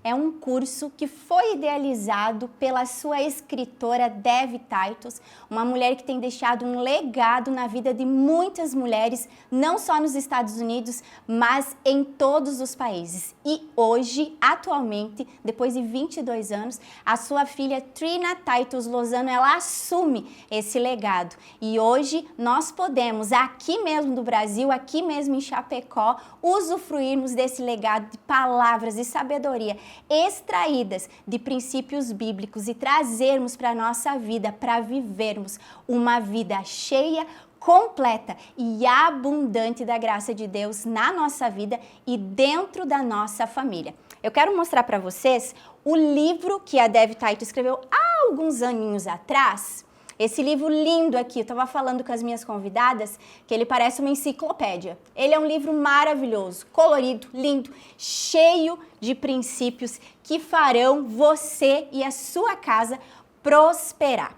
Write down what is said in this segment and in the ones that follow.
é um curso que foi idealizado pela sua escritora Dev Titus, uma mulher que tem deixado um legado na vida de muitas mulheres, não só nos Estados Unidos, mas em todos os países. E hoje, atualmente, depois de 22 anos, a sua filha Trina Titus Lozano, ela assume esse legado. E hoje nós podemos, aqui mesmo do Brasil, aqui mesmo em Chapecó, usufruirmos desse legado de palavras e sabedoria extraídas de princípios bíblicos e trazermos para a nossa vida, para vivermos uma vida cheia, completa e abundante da graça de Deus na nossa vida e dentro da nossa família. Eu quero mostrar para vocês o livro que a Dev Titus escreveu há alguns aninhos atrás. Esse livro lindo aqui, eu estava falando com as minhas convidadas que ele parece uma enciclopédia. Ele é um livro maravilhoso, colorido, lindo, cheio de princípios que farão você e a sua casa prosperar.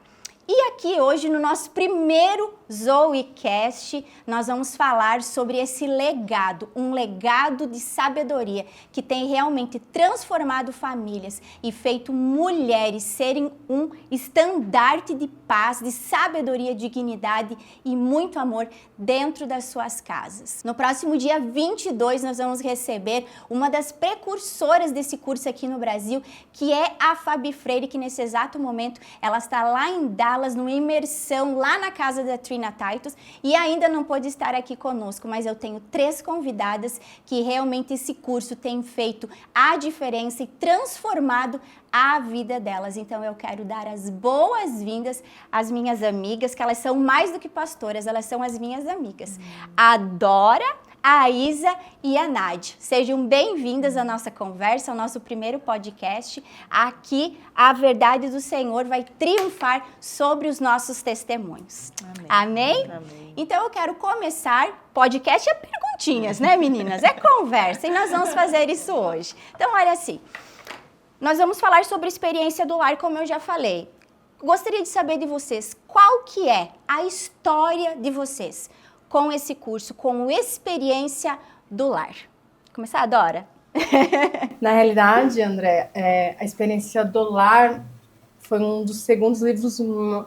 E aqui hoje no nosso primeiro ZoeCast, nós vamos falar sobre esse legado, um legado de sabedoria que tem realmente transformado famílias e feito mulheres serem um estandarte de paz, de sabedoria, dignidade e muito amor dentro das suas casas. No próximo dia 22, nós vamos receber uma das precursoras desse curso aqui no Brasil, que é a Fabi Freire, que nesse exato momento ela está lá em Dallas, numa imersão lá na casa da Trina Titus e ainda não pôde estar aqui conosco, mas eu tenho 3 convidadas que realmente esse curso tem feito a diferença e transformado a vida delas. Então eu quero dar as boas-vindas às minhas amigas, que elas são mais do que pastoras, elas são as minhas amigas. A Dora, a Isa e a Nádia. Sejam bem-vindas à nossa conversa, ao nosso primeiro podcast. Aqui a verdade do Senhor vai triunfar sobre os nossos testemunhos. Amém? Amém? Amém. Então eu quero começar. Podcast é perguntinhas, né, meninas? É conversa e nós vamos fazer isso hoje. Então, olha assim, nós vamos falar sobre a experiência do lar, como eu já falei. Gostaria de saber de vocês, qual que é a história de vocês com esse curso, com experiência do lar? Começar, Dora? Na realidade, André, a experiência do lar foi um dos segundos livros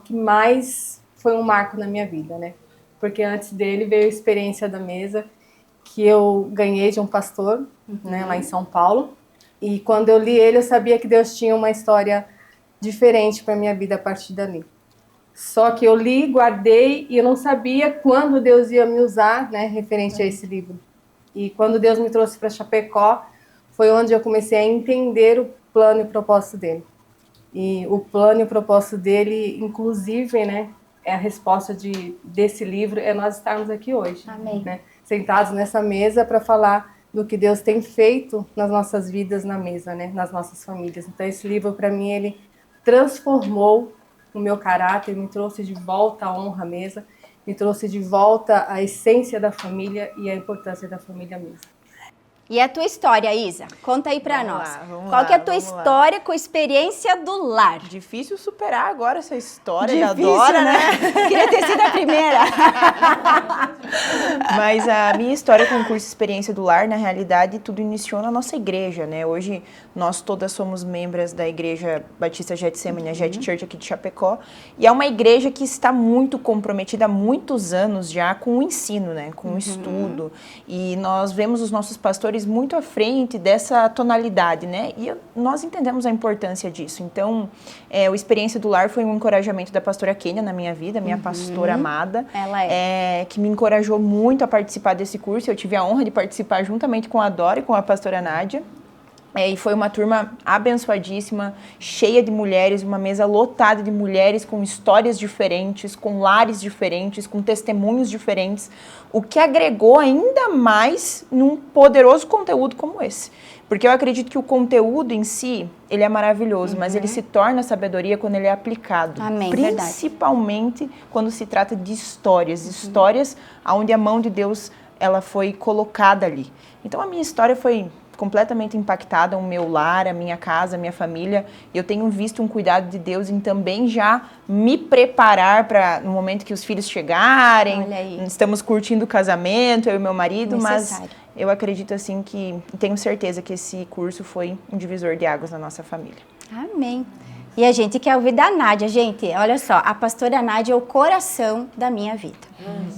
que mais foi um marco na minha vida, né? Porque antes dele veio a experiência da mesa, que eu ganhei de um pastor, né, lá em São Paulo. E quando eu li ele, eu sabia que Deus tinha uma história diferente para minha vida a partir dali. Só que eu li, guardei e eu não sabia quando Deus ia me usar, né, referente a esse livro. E quando Deus me trouxe para Chapecó, foi onde eu comecei a entender o plano e o propósito dele. E o plano e o propósito dele, inclusive, né, é a resposta desse livro, é nós estarmos aqui hoje. Amém. Né, sentados nessa mesa para falar do que Deus tem feito nas nossas vidas na mesa, né, nas nossas famílias. Então esse livro, para mim, ele transformou o meu caráter, me trouxe de volta a honra à mesa, me trouxe de volta a essência da família e a importância da família mesmo. E a tua história, Isa? Conta aí pra nós. Qual que é a tua história com a experiência do lar? Difícil superar agora essa história Difícil, da Dora, né? Queria ter sido a primeira. Mas a minha história com o curso Experiência do Lar, na realidade, tudo iniciou na nossa igreja, né? Hoje, nós todas somos membros da Igreja Batista Getsemane, a Jet Church aqui de Chapecó. E é uma igreja que está muito comprometida há muitos anos já com o ensino, né? Com o estudo. E nós vemos os nossos pastores muito à frente dessa tonalidade, né? E nós entendemos a importância disso. Então, o Experiência do Lar foi um encorajamento da pastora Kênia na minha vida, minha pastora amada. Ela que me encorajou muito a participar desse curso. Eu tive a honra de participar juntamente com a Dora e com a pastora Nádia. E foi uma turma abençoadíssima, cheia de mulheres, uma mesa lotada de mulheres com histórias diferentes, com lares diferentes, com testemunhos diferentes, o que agregou ainda mais num poderoso conteúdo como esse. Porque eu acredito que o conteúdo em si, ele é maravilhoso, mas ele se torna sabedoria quando ele é aplicado. Amém, principalmente verdade. Quando se trata de histórias, histórias onde a mão de Deus ela foi colocada ali. Então a minha história foi completamente impactada, o meu lar, a minha casa, a minha família. Eu tenho visto um cuidado de Deus em também já me preparar para no momento que os filhos chegarem. Estamos curtindo o casamento, eu e meu marido, mas eu acredito assim que, tenho certeza que esse curso foi um divisor de águas na nossa família. Amém. E a gente quer ouvir da Nádia, gente. Olha só, a pastora Nádia é o coração da minha vida.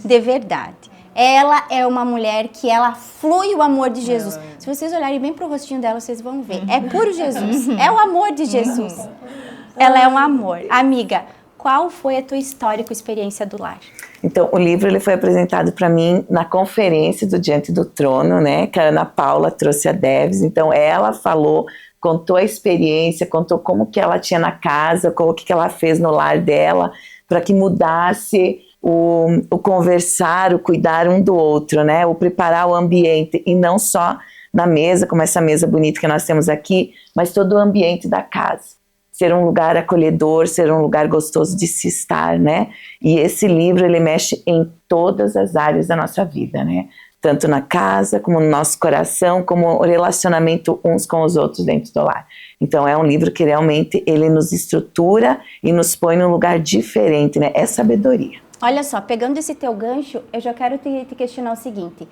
De verdade. Ela é uma mulher que ela flui o amor de Jesus. Se vocês olharem bem pro rostinho dela, vocês vão ver. É puro Jesus. É o amor de Jesus. Ela é um amor. Amiga, qual foi a tua história com a experiência do lar? Então, o livro ele foi apresentado para mim na conferência do Diante do Trono, né? Que a Ana Paula trouxe a Deves. Então, ela falou, contou a experiência, contou como que ela tinha na casa, como que ela fez no lar dela, para que mudasse o conversar, o cuidar um do outro, né? O preparar o ambiente, e não só na mesa, como essa mesa bonita que nós temos aqui, mas todo o ambiente da casa. Ser um lugar acolhedor, ser um lugar gostoso de se estar, né? E esse livro, ele mexe em todas as áreas da nossa vida, né? Tanto na casa, como no nosso coração, como o relacionamento uns com os outros dentro do lar. Então, é um livro que realmente, ele nos estrutura e nos põe num lugar diferente, né? É sabedoria. Olha só, pegando esse teu gancho, eu já quero te questionar o seguinte.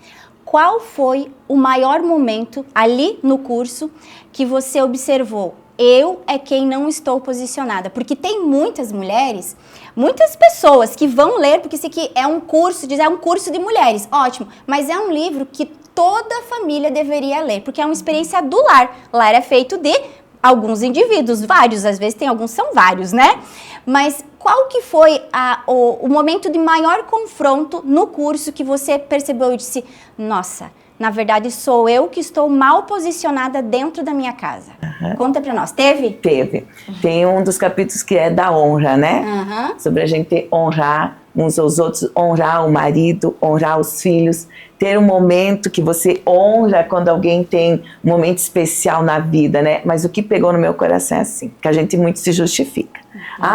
Qual foi o maior momento ali no curso que você observou? Eu é quem não estou posicionada, porque tem muitas mulheres, muitas pessoas que vão ler, porque isso aqui é um curso, é um curso de mulheres, ótimo, mas é um livro que toda família deveria ler, porque é uma experiência do lar. Lar é feito de alguns indivíduos, vários, às vezes tem alguns, são vários, né? Mas qual que foi o momento de maior confronto no curso que você percebeu e disse, nossa, na verdade sou eu que estou mal posicionada dentro da minha casa? Conta pra nós, teve? Teve. Tem um dos capítulos que é da honra, né? Sobre a gente honrar uns aos outros, honrar o marido, honrar os filhos, ter um momento que você honra quando alguém tem um momento especial na vida, né? Mas o que pegou no meu coração é assim, que a gente muito se justifica.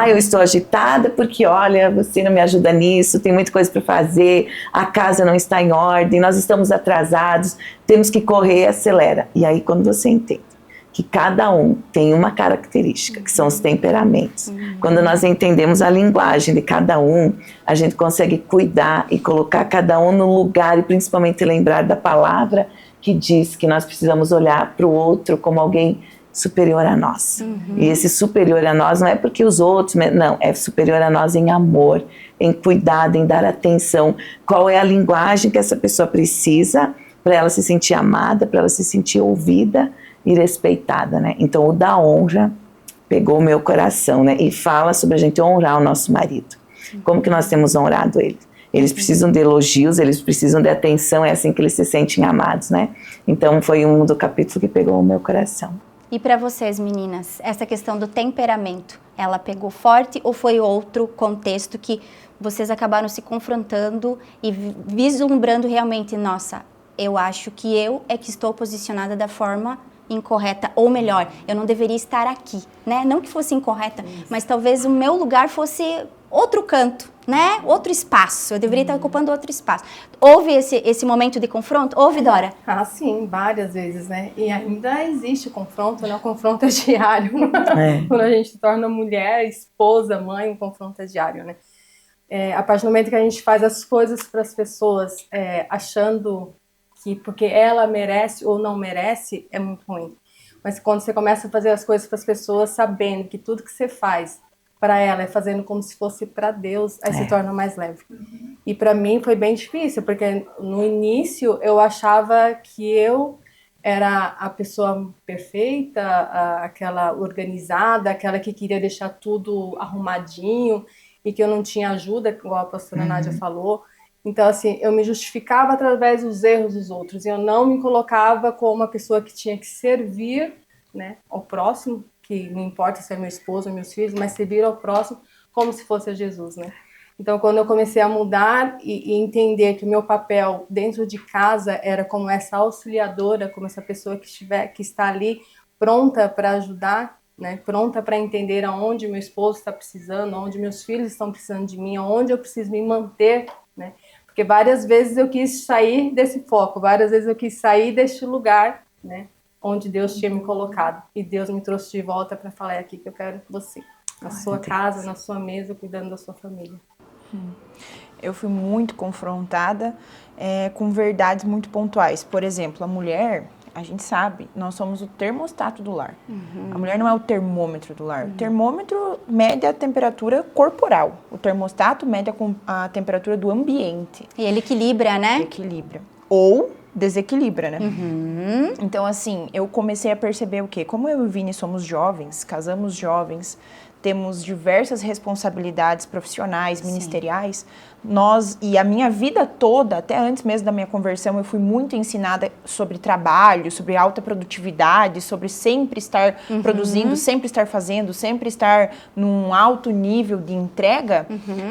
Eu estou agitada porque, olha, você não me ajuda nisso, tem muita coisa para fazer, a casa não está em ordem, nós estamos atrasados, temos que correr e acelera. E aí, quando você entende que cada um tem uma característica, que são os temperamentos. Quando nós entendemos a linguagem de cada um, a gente consegue cuidar e colocar cada um no lugar, e principalmente lembrar da palavra que diz que nós precisamos olhar para o outro como alguém superior a nós. E esse superior a nós não é porque os outros, não, é superior a nós em amor, em cuidado, em dar atenção. Qual é a linguagem que essa pessoa precisa para ela se sentir amada, para ela se sentir ouvida e respeitada, né? Então, o da honra pegou o meu coração, né? E fala sobre a gente honrar o nosso marido. Como que nós temos honrado ele? Eles precisam de elogios, eles precisam de atenção, é assim que eles se sentem amados, né? Então, foi um do capítulo que pegou o meu coração. E para vocês, meninas, essa questão do temperamento, ela pegou forte ou foi outro contexto que vocês acabaram se confrontando e vislumbrando realmente, nossa, eu acho que eu é que estou posicionada da forma incorreta, ou melhor, eu não deveria estar aqui, né? Não que fosse incorreta, mas talvez o meu lugar fosse outro canto, né? Outro espaço, eu deveria estar ocupando outro espaço. Houve esse momento de confronto? Houve, Dora? Sim, várias vezes, né? E ainda existe confronto, né? O confronto é diário. Quando a gente se torna mulher, esposa, mãe, o confronto é diário, né? A partir do momento que a gente faz as coisas para as pessoas achando que porque ela merece ou não merece, é muito ruim. Mas quando você começa a fazer as coisas para as pessoas sabendo que tudo que você faz para ela é fazendo como se fosse para Deus, aí se torna mais leve. E para mim foi bem difícil, porque no início eu achava que eu era a pessoa perfeita, aquela organizada, aquela que queria deixar tudo arrumadinho e que eu não tinha ajuda, igual a pastora Nádia falou. Então, assim, eu me justificava através dos erros dos outros. Eu não me colocava como uma pessoa que tinha que servir, né, ao próximo, que não importa se é meu esposo ou meus filhos, mas servir ao próximo como se fosse a Jesus, né? Então, quando eu comecei a mudar e entender que o meu papel dentro de casa era como essa auxiliadora, como essa pessoa que está ali pronta para ajudar, né, pronta para entender aonde meu esposo está precisando, aonde meus filhos estão precisando de mim, aonde eu preciso me manter, né? Porque várias vezes eu quis sair desse foco, várias vezes eu quis sair deste lugar, né, onde Deus tinha me colocado. E Deus me trouxe de volta para falar, é aqui que eu quero você. Na sua casa, na sua mesa, cuidando da sua família. eu fui muito confrontada com verdades muito pontuais. Por exemplo, a mulher, a gente sabe, nós somos o termostato do lar. A mulher não é o termômetro do lar. O termômetro mede a temperatura corporal. O termostato mede a temperatura do ambiente. E ele equilibra, né? Equilibra. Ou desequilibra, né? Então, assim, eu comecei a perceber o quê? Como eu e o Vini somos jovens, casamos jovens, temos diversas responsabilidades profissionais, ministeriais, e a minha vida toda, até antes mesmo da minha conversão, eu fui muito ensinada sobre trabalho, sobre alta produtividade, sobre sempre estar produzindo, sempre estar fazendo, sempre estar num alto nível de entrega.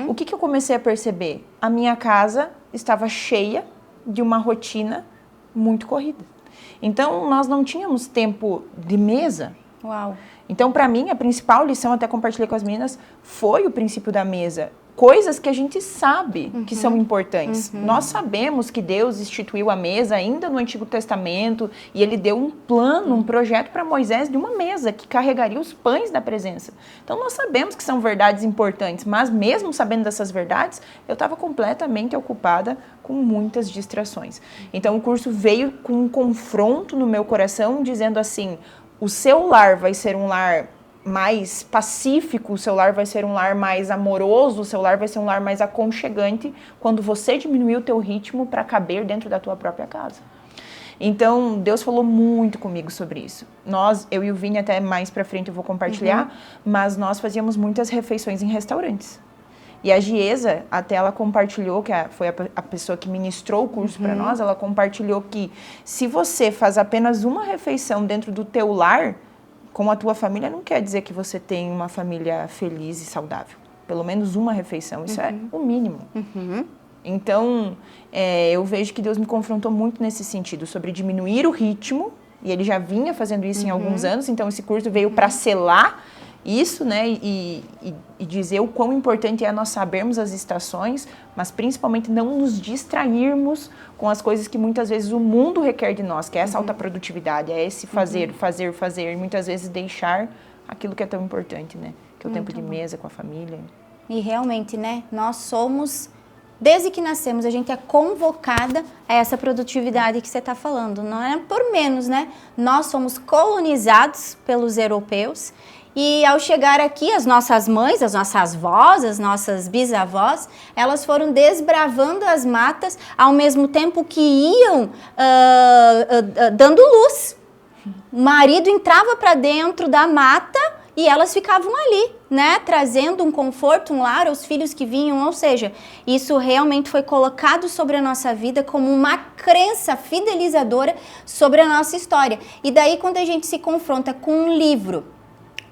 O que eu comecei a perceber? A minha casa estava cheia de uma rotina muito corrida. Então, nós não tínhamos tempo de mesa. Uau! Então, para mim, a principal lição, até compartilhei com as meninas, foi o princípio da mesa. Coisas que a gente sabe que são importantes. Nós sabemos que Deus instituiu a mesa ainda no Antigo Testamento e Ele deu um plano, um projeto para Moisés de uma mesa que carregaria os pães da presença. Então, nós sabemos que são verdades importantes, mas mesmo sabendo dessas verdades, eu estava completamente ocupada com muitas distrações. Então, o curso veio com um confronto no meu coração, dizendo assim: o seu lar vai ser um lar mais pacífico, o seu lar vai ser um lar mais amoroso, o seu lar vai ser um lar mais aconchegante quando você diminuir o teu ritmo para caber dentro da tua própria casa. Então, Deus falou muito comigo sobre isso. Eu e o Vini, até mais pra frente eu vou compartilhar, mas nós fazíamos muitas refeições em restaurantes. E a Giesa, até ela compartilhou, que foi a pessoa que ministrou o curso para nós, ela compartilhou que se você faz apenas uma refeição dentro do teu lar, com a tua família, não quer dizer que você tem uma família feliz e saudável. Pelo menos uma refeição, isso é o mínimo. Então, eu vejo que Deus me confrontou muito nesse sentido, sobre diminuir o ritmo, e Ele já vinha fazendo isso em alguns anos, então esse curso veio para selar isso, né, e dizer o quão importante é nós sabermos as estações, mas principalmente não nos distrairmos com as coisas que muitas vezes o mundo requer de nós, que é essa alta produtividade, é esse fazer, e muitas vezes deixar aquilo que é tão importante, né, que é o tempo de mesa com a família. E realmente, né, nós somos, desde que nascemos, a gente é convocada a essa produtividade que você está falando, não é por menos, né, nós somos colonizados pelos europeus. E ao chegar aqui, as nossas mães, as nossas avós, as nossas bisavós, elas foram desbravando as matas ao mesmo tempo que iam dando luz. O marido entrava para dentro da mata e elas ficavam ali, né, trazendo um conforto, um lar aos filhos que vinham. Ou seja, isso realmente foi colocado sobre a nossa vida como uma crença fidelizadora sobre a nossa história. E daí, quando a gente se confronta com um livro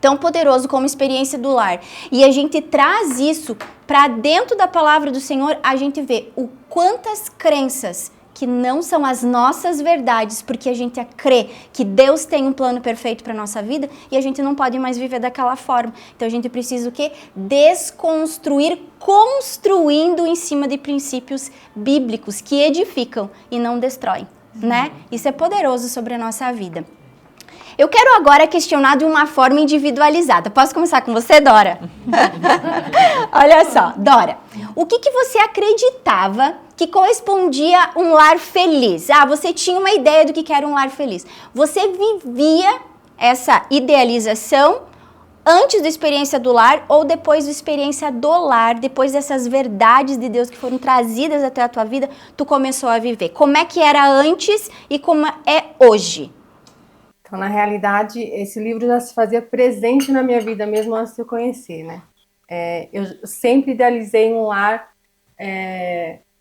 tão poderoso como Experiência do Lar, e a gente traz isso para dentro da palavra do Senhor, a gente vê o quantas crenças que não são as nossas verdades, porque a gente crê que Deus tem um plano perfeito para nossa vida e a gente não pode mais viver daquela forma. Então a gente precisa o quê? Desconstruir, construindo em cima de princípios bíblicos que edificam e não destroem, né? Isso é poderoso sobre a nossa vida. Eu quero agora questionar de uma forma individualizada. Posso começar com você, Dora? Olha só, Dora, o que você acreditava que correspondia a um lar feliz? Você tinha uma ideia do que era um lar feliz. Você vivia essa idealização antes da experiência do lar ou depois da experiência do lar, depois dessas verdades de Deus que foram trazidas até a tua vida, tu começou a viver? Como é que era antes e como é hoje? Então, na realidade, esse livro já se fazia presente na minha vida, mesmo antes de eu conhecer, né? Eu sempre idealizei um lar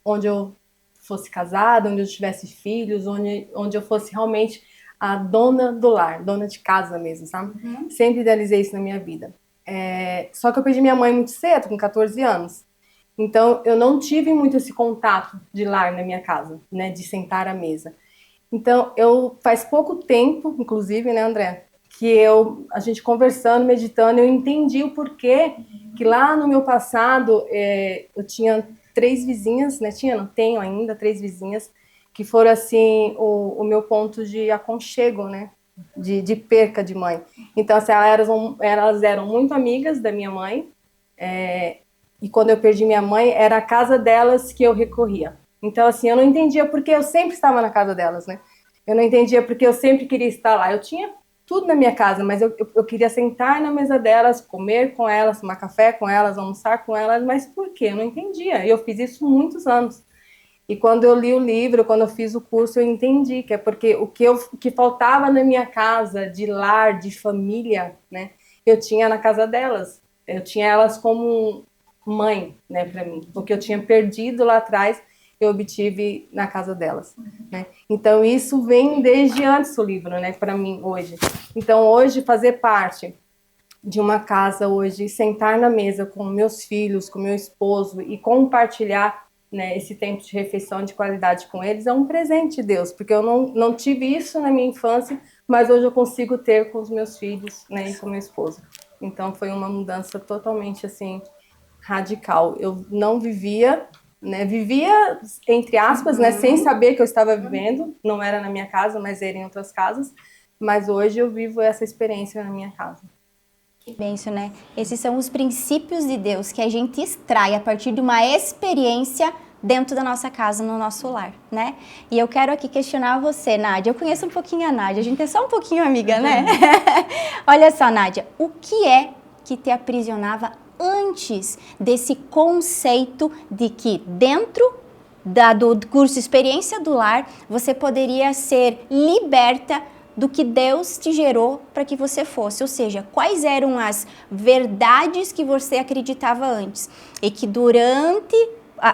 onde eu fosse casada, onde eu tivesse filhos, onde eu fosse realmente a dona do lar, dona de casa mesmo, sabe? Sempre idealizei isso na minha vida. Só que eu perdi minha mãe muito cedo, com 14 anos. Então, eu não tive muito esse contato de lar na minha casa, né? De sentar à mesa. Então, faz pouco tempo, inclusive, né, André, que a gente conversando, meditando, eu entendi o porquê que lá no meu passado eu tinha 3 vizinhas, né, não tenho ainda 3 vizinhas, que foram, assim, o meu ponto de aconchego, né, de perca de mãe. Então, assim, elas eram muito amigas da minha mãe, e quando eu perdi minha mãe, era a casa delas que eu recorria. Então, assim, eu não entendia porque eu sempre estava na casa delas, né? Eu não entendia porque eu sempre queria estar lá. Eu tinha tudo na minha casa, mas eu queria sentar na mesa delas, comer com elas, tomar café com elas, almoçar com elas, mas por quê? Eu não entendia. E eu fiz isso muitos anos. E quando eu li o livro, quando eu fiz o curso, eu entendi que é porque o que faltava na minha casa, de lar, de família, né? Eu tinha na casa delas. Eu tinha elas como mãe, né, para mim. O que eu tinha perdido lá atrás, eu obtive na casa delas, né? Então isso vem desde antes do livro, né, para mim hoje. Então hoje fazer parte de uma casa hoje, sentar na mesa com meus filhos, com meu esposo e compartilhar, né, esse tempo de refeição de qualidade com eles é um presente de Deus, porque eu não tive isso na minha infância, mas hoje eu consigo ter com os meus filhos, né, e com meu esposo. Então foi uma mudança totalmente assim radical. Eu não vivia, né, vivia entre aspas, né, sem saber que eu estava vivendo, não era na minha casa, mas era em outras casas, mas hoje eu vivo essa experiência na minha casa. Que bênção, né? Esses são os princípios de Deus que a gente extrai a partir de uma experiência dentro da nossa casa, no nosso lar, né? E eu quero aqui questionar você, Nádia. Eu conheço um pouquinho a Nádia, a gente é só um pouquinho amiga, né? Olha só, Nádia, o que é que te aprisionava antes desse conceito de que dentro do curso Experiência do Lar, você poderia ser liberta do que Deus te gerou para que você fosse, ou seja, quais eram as verdades que você acreditava antes e que durante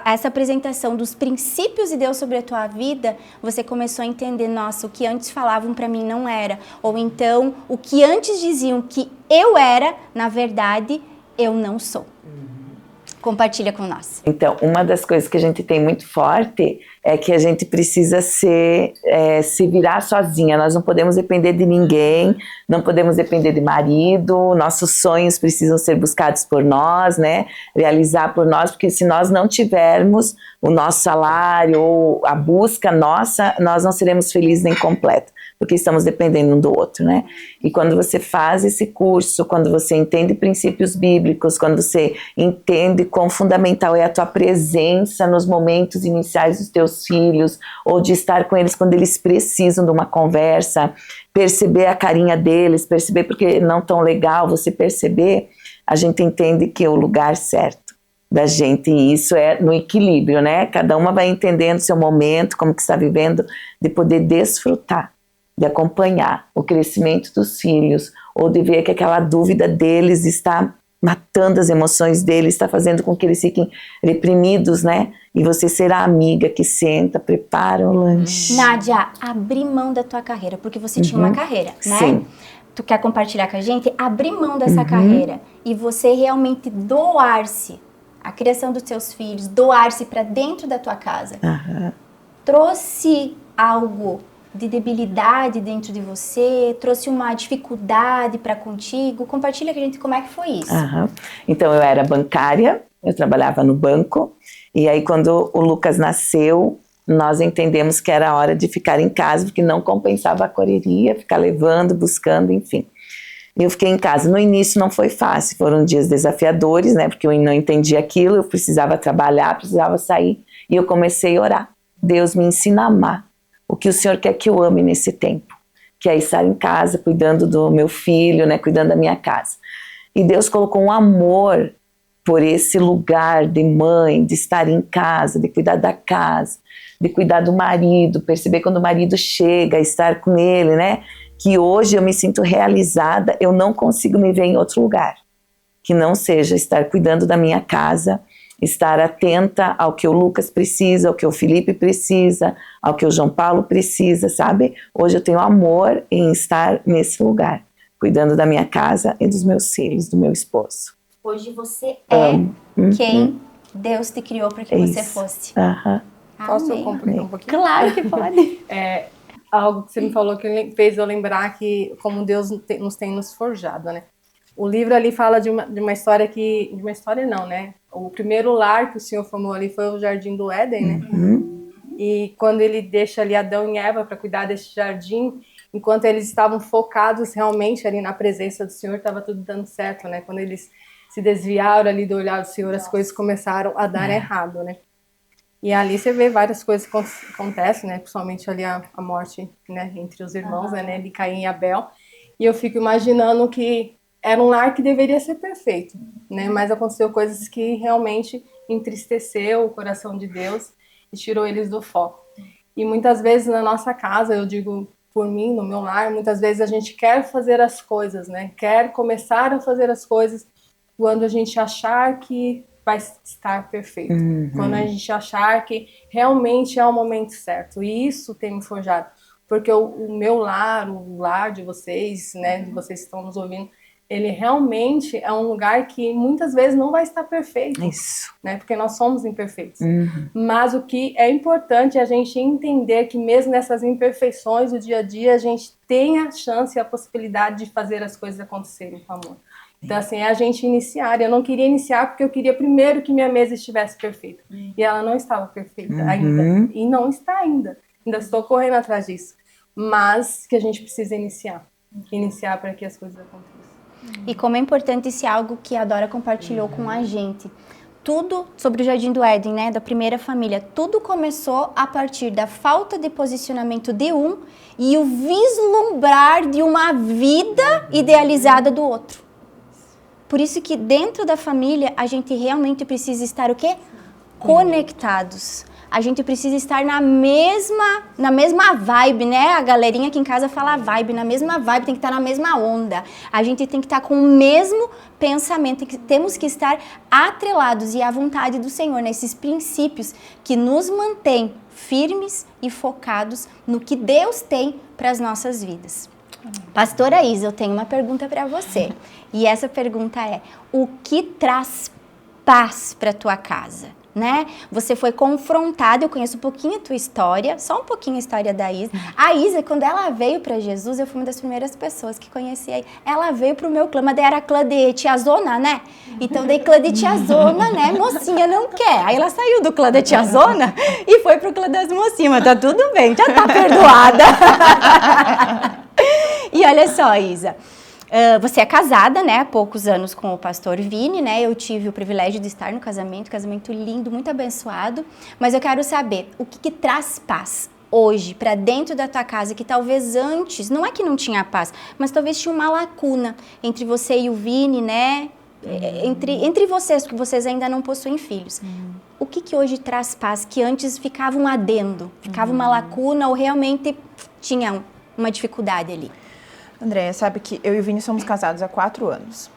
essa apresentação dos princípios de Deus sobre a tua vida, você começou a entender, nossa, o que antes falavam para mim não era, ou então o que antes diziam que eu era, na verdade, eu não sou. Compartilha com nós. Então, uma das coisas que a gente tem muito forte é que a gente precisa se virar sozinha. Nós não podemos depender de ninguém, não podemos depender de marido, nossos sonhos precisam ser buscados por nós, né? Realizar por nós, porque se nós não tivermos o nosso salário ou a busca nossa, nós não seremos felizes nem completos, porque estamos dependendo um do outro, né? E quando você faz esse curso, quando você entende princípios bíblicos, quando você entende quão fundamental é a tua presença nos momentos iniciais dos teus filhos, ou de estar com eles quando eles precisam de uma conversa, perceber a carinha deles, perceber porque não tão legal, você perceber, a gente entende que é o lugar certo da gente, e isso é no equilíbrio, né? Cada uma vai entendendo o seu momento, como que está vivendo, de poder desfrutar, de acompanhar o crescimento dos filhos, ou de ver que aquela dúvida deles está matando as emoções deles, está fazendo com que eles fiquem reprimidos, né? E você ser a amiga que senta, prepara o lanche. Nádia, abrir mão da tua carreira, porque você tinha uma carreira, né? Sim. Tu quer compartilhar com a gente? Abrir mão dessa carreira e você realmente doar-se à criação dos teus filhos, doar-se para dentro da tua casa. Trouxe algo de debilidade dentro de você? Trouxe uma dificuldade para contigo? Compartilha com a gente como é que foi isso. Então, eu era bancária, eu trabalhava no banco, e aí quando o Lucas nasceu, nós entendemos que era hora de ficar em casa, porque não compensava a correria, ficar levando, buscando, enfim. Eu fiquei em casa. No início não foi fácil, foram dias desafiadores, né, porque eu não entendia aquilo, eu precisava trabalhar, precisava sair, e eu comecei a orar. Deus me ensina a amar o que o Senhor quer que eu ame nesse tempo, que é estar em casa, cuidando do meu filho, né, cuidando da minha casa. E Deus colocou um amor por esse lugar de mãe, de estar em casa, de cuidar da casa, de cuidar do marido, perceber quando o marido chega, estar com ele, né, que hoje eu me sinto realizada, eu não consigo me ver em outro lugar, que não seja estar cuidando da minha casa, estar atenta ao que o Lucas precisa, ao que o Felipe precisa, ao que o João Paulo precisa, sabe? Hoje eu tenho amor em estar nesse lugar, cuidando da minha casa e dos meus filhos, do meu esposo. Hoje você é quem Deus te criou para que você fosse. Posso completar um pouquinho? Claro que pode. Algo que você me falou que fez eu lembrar que como Deus nos tem nos forjado, né? O livro ali fala de uma história que... De uma história não, né? O primeiro lar que o Senhor formou ali foi o Jardim do Éden, né? E quando ele deixa ali Adão e Eva para cuidar desse jardim, enquanto eles estavam focados realmente ali na presença do Senhor, estava tudo dando certo, né? Quando eles se desviaram ali do olhar do Senhor, as coisas começaram a dar errado, né? E ali você vê várias coisas que acontecem, né? Principalmente ali a morte, né? Entre os irmãos, né? De Caim e Abel. E eu fico imaginando que era um lar que deveria ser perfeito, né? Mas aconteceu coisas que realmente entristeceu o coração de Deus e tirou eles do foco. E muitas vezes na nossa casa, eu digo por mim, no meu lar, muitas vezes a gente quer fazer as coisas, né? Quer começar a fazer as coisas quando a gente achar que vai estar perfeito. Quando a gente achar que realmente é o momento certo. E isso tem me forjado. Porque o meu lar, o lar de vocês, né? De vocês que estão nos ouvindo, ele realmente é um lugar que muitas vezes não vai estar perfeito. Isso. Né? Porque nós somos imperfeitos. Mas o que é importante é a gente entender que mesmo nessas imperfeições do dia a dia, a gente tem a chance e a possibilidade de fazer as coisas acontecerem com amor. Então, assim, é a gente iniciar. Eu não queria iniciar porque eu queria primeiro que minha mesa estivesse perfeita. E ela não estava perfeita ainda. E não está ainda. Ainda estou correndo atrás disso. Mas que a gente precisa iniciar. Iniciar para que as coisas aconteçam. E como é importante isso é algo que a Dora compartilhou com a gente. Tudo sobre o Jardim do Éden, né, da primeira família, tudo começou a partir da falta de posicionamento de um e o vislumbrar de uma vida idealizada do outro. Por isso que dentro da família a gente realmente precisa estar o quê? Conectados. A gente precisa estar na mesma vibe, né? A galerinha aqui em casa fala vibe, na mesma vibe, tem que estar na mesma onda. A gente tem que estar com o mesmo pensamento, temos que estar atrelados e à vontade do Senhor, nesses princípios que nos mantêm firmes e focados no que Deus tem para as nossas vidas. Pastora Isa, eu tenho uma pergunta para você. E essa pergunta é: o que traz paz para tua casa? Né? Você foi confrontada, eu conheço um pouquinho a tua história, só um pouquinho a história da Isa. A Isa, quando ela veio para Jesus, eu fui uma das primeiras pessoas que conheci aí. Ela veio pro meu clã, mas daí era clã de tiazona, né? Então daí clã de tiazona, né? Mocinha não quer. Aí ela saiu do clã de tiazona e foi pro clã das mocinhas, mas tá tudo bem, já tá perdoada. E olha só, Isa. Você é casada, né, há poucos anos com o pastor Vini, né, eu tive o privilégio de estar no casamento lindo, muito abençoado, mas eu quero saber, o que traz paz hoje para dentro da tua casa, que talvez antes, não é que não tinha paz, mas talvez tinha uma lacuna entre você e o Vini, né, entre vocês, porque vocês ainda não possuem filhos. O que hoje traz paz, que antes ficava um adendo, ficava uma lacuna ou realmente tinha uma dificuldade ali? Andréia, sabe que eu e o Vini somos casados há 4 anos.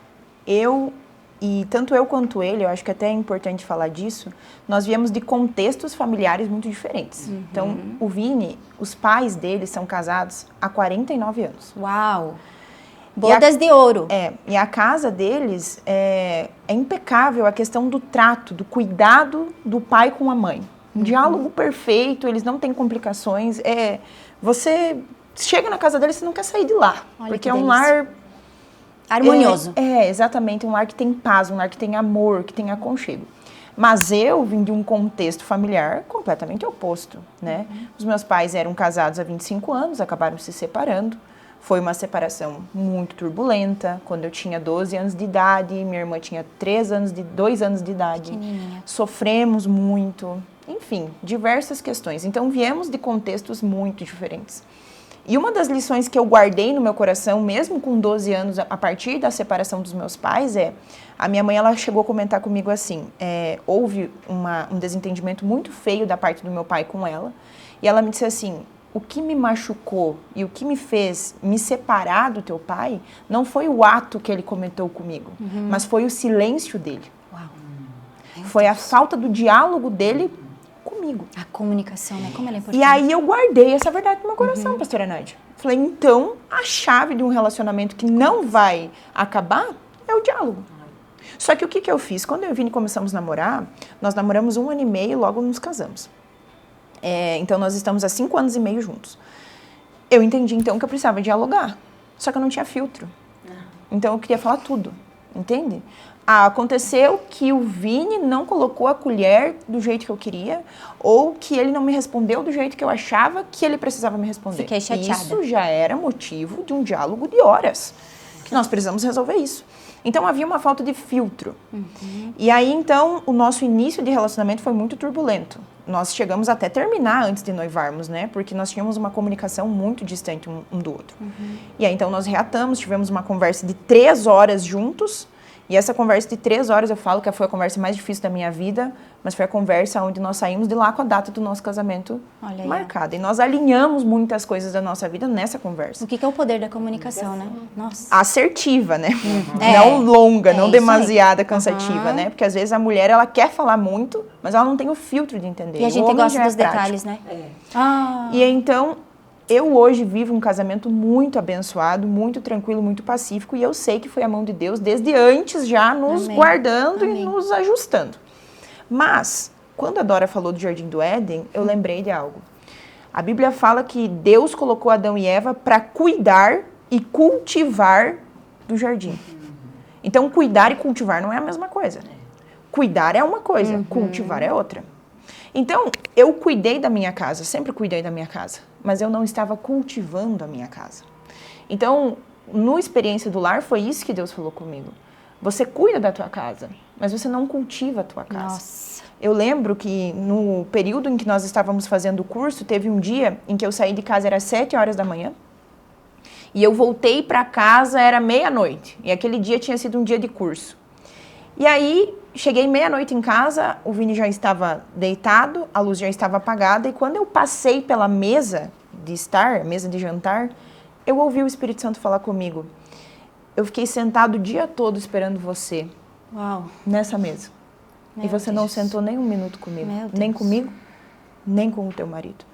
Tanto eu quanto ele, eu acho que até é importante falar disso, nós viemos de contextos familiares muito diferentes. Então, o Vini, os pais dele são casados há 49 anos. Uau! Bodas de ouro. E a casa deles é impecável a questão do trato, do cuidado do pai com a mãe. Um diálogo perfeito, eles não têm complicações. Você chega na casa deles, você não quer sair de lá. Olha, porque é um lar harmonioso. Exatamente, um lar que tem paz, um lar que tem amor, que tem aconchego. Mas eu vim de um contexto familiar completamente oposto, né? Os meus pais eram casados há 25 anos, acabaram se separando. Foi uma separação muito turbulenta. Quando eu tinha 12 anos de idade, minha irmã tinha 2 anos de idade. Sofremos muito. Enfim, diversas questões. Então, viemos de contextos muito diferentes. E uma das lições que eu guardei no meu coração, mesmo com 12 anos, a partir da separação dos meus pais, a minha mãe, ela chegou a comentar comigo assim, houve um desentendimento muito feio da parte do meu pai com ela, e ela me disse assim: o que me machucou e o que me fez me separar do teu pai não foi o ato que ele comentou comigo, mas foi o silêncio dele. Uau. Foi a falta do diálogo dele comigo. A comunicação, né? Como ela é importante. E aí eu guardei essa verdade no meu coração, pastora Nádia. Falei, então, a chave de um relacionamento que não vai acabar é o diálogo. Só que o que eu fiz? Quando eu e o Vini começamos a namorar, nós namoramos 1 ano e meio e logo nos casamos. Então, nós estamos há 5 anos e meio juntos. Eu entendi, então, que eu precisava dialogar. Só que eu não tinha filtro. Então, eu queria falar tudo. Entende? Aconteceu que o Vini não colocou a colher do jeito que eu queria, ou que ele não me respondeu do jeito que eu achava que ele precisava me responder. Fiquei chateada. Isso já era motivo de um diálogo de horas, que nós precisamos resolver isso. Então havia uma falta de filtro. E aí então o nosso início de relacionamento foi muito turbulento. Nós chegamos até terminar antes de noivarmos, né? Porque nós tínhamos uma comunicação muito distante um do outro. E aí então nós reatamos, tivemos uma conversa de 3 horas juntos. E essa conversa de 3 horas, eu falo que foi a conversa mais difícil da minha vida, mas foi a conversa onde nós saímos de lá com a data do nosso casamento marcada. E nós alinhamos muitas coisas da nossa vida nessa conversa. O que é o poder da comunicação, né? Nossa. Assertiva, né? Não longa, não demasiada cansativa, né? Porque às vezes a mulher, ela quer falar muito, mas ela não tem o filtro de entender. E a gente gosta dos detalhes, né? E então, eu hoje vivo um casamento muito abençoado, muito tranquilo, muito pacífico, e eu sei que foi a mão de Deus desde antes já nos guardando e nos ajustando. Mas, quando a Dora falou do Jardim do Éden, eu lembrei de algo. A Bíblia fala que Deus colocou Adão e Eva para cuidar e cultivar do jardim. Então, cuidar e cultivar não é a mesma coisa. Cuidar é uma coisa, cultivar é outra. Então, eu cuidei da minha casa, sempre cuidei da minha casa, mas eu não estava cultivando a minha casa. Então, no Experiência do Lar, foi isso que Deus falou comigo. Você cuida da tua casa, mas você não cultiva a tua casa. Nossa. Eu lembro que no período em que nós estávamos fazendo o curso, teve um dia em que eu saí de casa, era 7 horas da manhã, e eu voltei para casa, era meia-noite, e aquele dia tinha sido um dia de curso. E aí, cheguei meia-noite em casa, o Vini já estava deitado, a luz já estava apagada, e quando eu passei pela mesa de estar, mesa de jantar, eu ouvi o Espírito Santo falar comigo. Eu fiquei sentado o dia todo esperando você. Uau. Nessa mesa. E você não sentou nem um minuto comigo. Nem comigo, nem com o teu marido.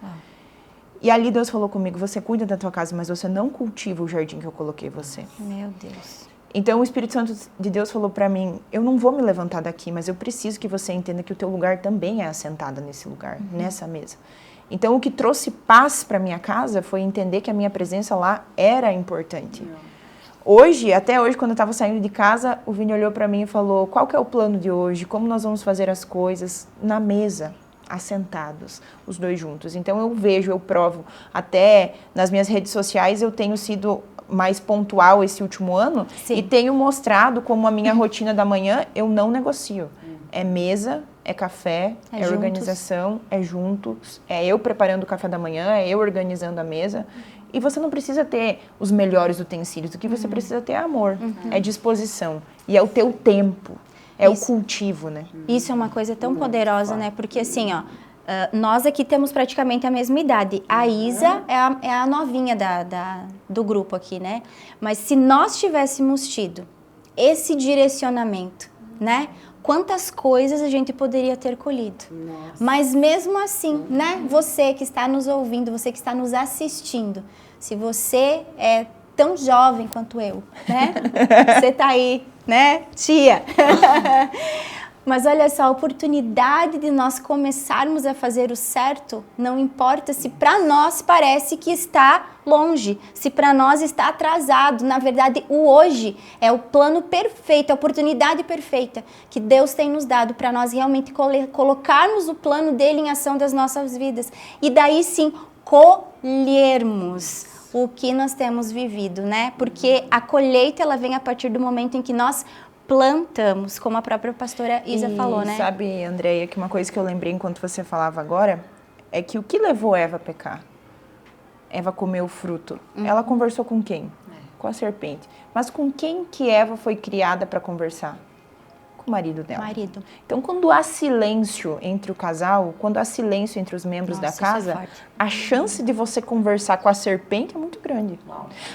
E ali Deus falou comigo, você cuida da tua casa, mas você não cultiva o jardim que eu coloquei você. Meu Deus. Então o Espírito Santo de Deus falou para mim, eu não vou me levantar daqui, mas eu preciso que você entenda que o teu lugar também é assentada nesse lugar, nessa mesa. Então o que trouxe paz para minha casa foi entender que a minha presença lá era importante. Hoje, até hoje, quando eu estava saindo de casa, o Vini olhou para mim e falou, qual que é o plano de hoje? Como nós vamos fazer as coisas na mesa, assentados, os dois juntos? Então eu vejo, eu provo, até nas minhas redes sociais eu tenho sido mais pontual esse último ano. Sim. E tenho mostrado como a minha rotina da manhã eu não negocio. É mesa, é café, é organização, é juntos, é eu preparando o café da manhã, é eu organizando a mesa. E você não precisa ter os melhores utensílios, o que você precisa ter é amor, é disposição, e é o teu tempo, é o cultivo, né? Isso é uma coisa tão poderosa, né? Porque assim, ó, nós aqui temos praticamente a mesma idade. A Isa é a novinha do grupo aqui, né? Mas se nós tivéssemos tido esse direcionamento, né? Quantas coisas a gente poderia ter colhido. Nossa. Mas mesmo assim, né? Você que está nos ouvindo, você que está nos assistindo, se você é tão jovem quanto eu, né? Você tá aí, né? Tia! Mas olha só, a oportunidade de nós começarmos a fazer o certo, não importa se para nós parece que está longe, se para nós está atrasado. Na verdade, o hoje é o plano perfeito, a oportunidade perfeita que Deus tem nos dado para nós realmente colocarmos o plano dele em ação das nossas vidas. E daí sim, colhermos o que nós temos vivido, né? Porque a colheita, ela vem a partir do momento em que nós plantamos, como a própria pastora Isa falou, né? Sabe, Andréia, que uma coisa que eu lembrei enquanto você falava agora é que o que levou Eva a pecar? Eva comeu o fruto. Ela conversou com quem? Com a serpente. Mas com quem que Eva foi criada para conversar? Com o marido dela. Marido. Então, quando há silêncio entre o casal, quando há silêncio entre os membros da casa, a chance de você conversar com a serpente é muito grande.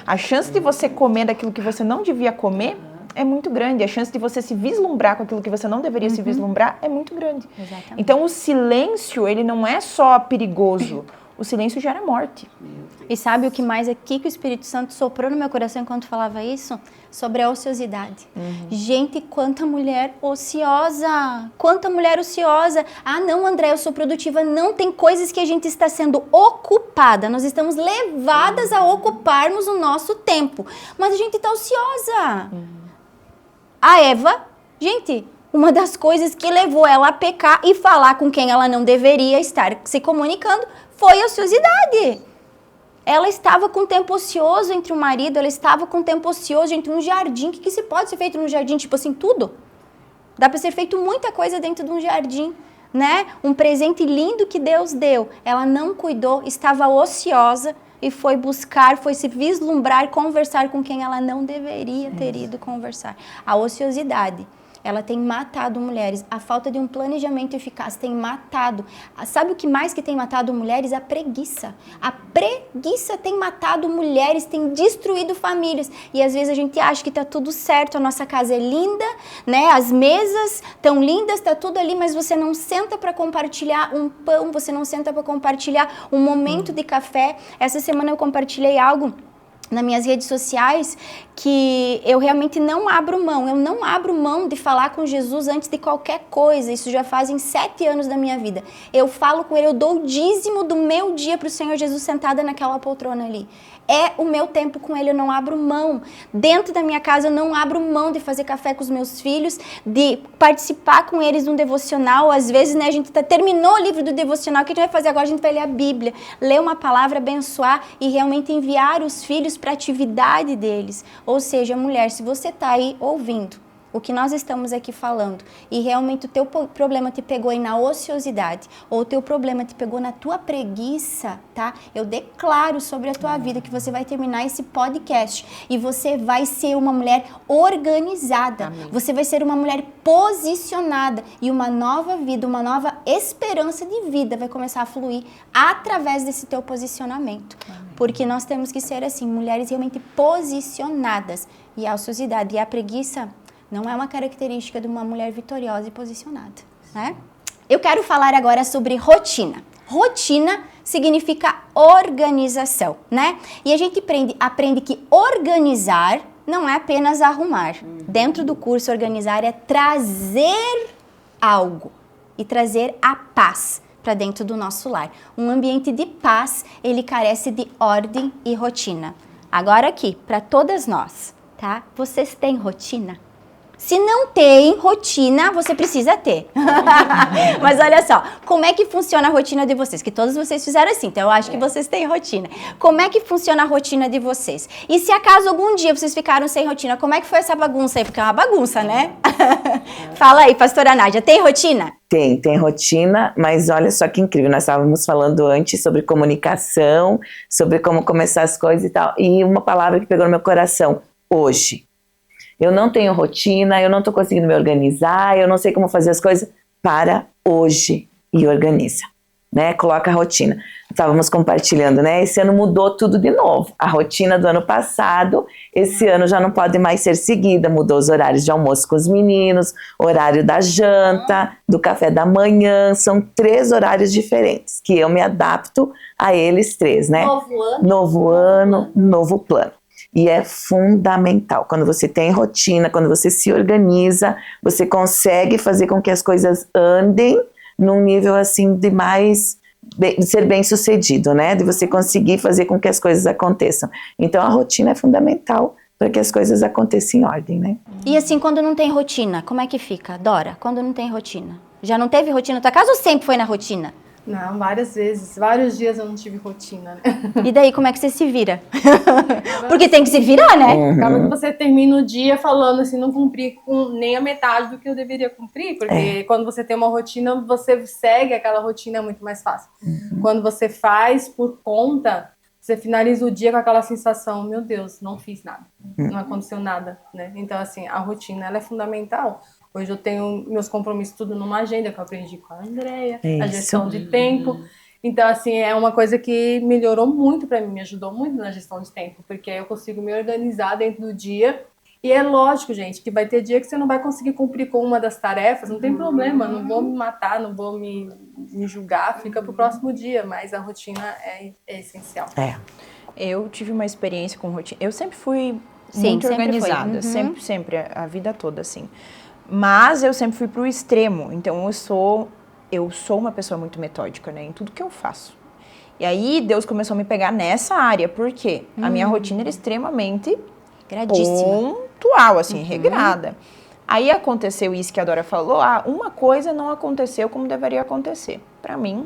A chance de você comer daquilo que você não devia comer é muito grande. A chance de você se vislumbrar com aquilo que você não deveria se vislumbrar é muito grande. Exatamente. Então, o silêncio, ele não é só perigoso. O silêncio gera morte. E sabe o que mais aqui que o Espírito Santo soprou no meu coração enquanto falava isso? Sobre a ociosidade. Gente, quanta mulher ociosa! Quanta mulher ociosa! Ah, não, André, eu sou produtiva. Não, tem coisas que a gente está sendo ocupada. Nós estamos levadas a ocuparmos o nosso tempo. Mas a gente está ociosa. A Eva, gente, uma das coisas que levou ela a pecar e falar com quem ela não deveria estar se comunicando foi a ociosidade. Ela estava com tempo ocioso entre o marido, ela estava com tempo ocioso entre um jardim. O que se pode ser feito no jardim? Tipo assim, tudo. Dá para ser feito muita coisa dentro de um jardim, né? Um presente lindo que Deus deu. Ela não cuidou, estava ociosa e foi buscar, foi se vislumbrar, conversar com quem ela não deveria ter ido conversar. A ociosidade, ela tem matado mulheres. A falta de um planejamento eficaz tem matado. Sabe o que mais que tem matado mulheres? A preguiça. A preguiça tem matado mulheres, tem destruído famílias. E às vezes a gente acha que tá tudo certo, a nossa casa é linda, né? As mesas estão lindas, tá tudo ali, mas você não senta para compartilhar um pão, você não senta para compartilhar um momento de café. Essa semana eu compartilhei algo nas minhas redes sociais, que eu realmente não abro mão de falar com Jesus antes de qualquer coisa. Isso já fazem 7 anos da minha vida. Eu falo com ele, eu dou o dízimo do meu dia para o Senhor Jesus sentada naquela poltrona ali. É o meu tempo com ele, eu não abro mão. Dentro da minha casa, eu não abro mão de fazer café com os meus filhos, de participar com eles de um devocional. Às vezes, né, a gente terminou o livro do devocional, o que a gente vai fazer agora? A gente vai ler a Bíblia, ler uma palavra, abençoar e realmente enviar os filhos para a atividade deles. Ou seja, mulher, se você está aí ouvindo o que nós estamos aqui falando e realmente o teu problema te pegou aí na ociosidade ou o teu problema te pegou na tua preguiça, tá? Eu declaro sobre a tua vida que você vai terminar esse podcast e você vai ser uma mulher organizada. Amém. Você vai ser uma mulher posicionada e uma nova vida, uma nova esperança de vida vai começar a fluir através desse teu posicionamento. Amém. Porque nós temos que ser assim, mulheres realmente posicionadas. E a ociosidade e a preguiça não é uma característica de uma mulher vitoriosa e posicionada, né? Eu quero falar agora sobre rotina. Rotina significa organização, né? E a gente aprende que organizar não é apenas arrumar. Dentro do curso, organizar é trazer algo e trazer a paz para dentro do nosso lar. Um ambiente de paz, ele carece de ordem e rotina. Agora aqui, para todas nós, tá? Vocês têm rotina? Se não tem rotina, você precisa ter. Mas olha só, como é que funciona a rotina de vocês? Que todos vocês fizeram assim, então eu acho que vocês têm rotina. Como é que funciona a rotina de vocês? E se acaso algum dia vocês ficaram sem rotina, como é que foi essa bagunça aí? Porque é uma bagunça, né? Fala aí, pastora Nádia, tem rotina? Tem rotina, mas olha só que incrível, nós estávamos falando antes sobre comunicação, sobre como começar as coisas e tal, e uma palavra que pegou no meu coração, hoje. Eu não tenho rotina, eu não estou conseguindo me organizar, eu não sei como fazer as coisas. Para hoje e organiza, né? Coloca a rotina. Estávamos compartilhando, né? Esse ano mudou tudo de novo. A rotina do ano passado, esse ano já não pode mais ser seguida. Mudou os horários de almoço com os meninos, horário da janta, do café da manhã. São 3 horários diferentes, que eu me adapto a eles 3, né? Novo ano, novo plano. E é fundamental, quando você tem rotina, quando você se organiza, você consegue fazer com que as coisas andem num nível assim de ser bem sucedido, né? De você conseguir fazer com que as coisas aconteçam. Então a rotina é fundamental para que as coisas aconteçam em ordem, né? E assim, quando não tem rotina, como é que fica? Dora, quando não tem rotina? Já não teve rotina na tua casa ou sempre foi na rotina? Não, várias vezes. Vários dias eu não tive rotina, né? E daí, como é que você se vira? Porque tem que se virar, né? Acaba que você termina o dia falando assim, não cumpri nem a metade do que eu deveria cumprir, porque quando você tem uma rotina, você segue aquela rotina muito mais fácil. Quando você faz por conta, você finaliza o dia com aquela sensação, meu Deus, não fiz nada, não aconteceu nada, né? Então, assim, a rotina, ela é fundamental. Hoje eu tenho meus compromissos tudo numa agenda que eu aprendi com a Andréia, a gestão de tempo. Então, assim, é uma coisa que melhorou muito para mim, me ajudou muito na gestão de tempo, porque aí eu consigo me organizar dentro do dia. E é lógico, gente, que vai ter dia que você não vai conseguir cumprir com uma das tarefas, não tem problema, não vou me matar, não vou me julgar, fica pro próximo dia, mas a rotina é essencial. Eu tive uma experiência com rotina, eu sempre fui muito organizada, sempre, a vida toda, assim. Mas eu sempre fui pro extremo, então eu sou uma pessoa muito metódica, né, em tudo que eu faço. E aí Deus começou a me pegar nessa área, porque a minha rotina era extremamente pontual, assim, regrada. Aí aconteceu isso que a Dora falou, uma coisa não aconteceu como deveria acontecer. Pra mim,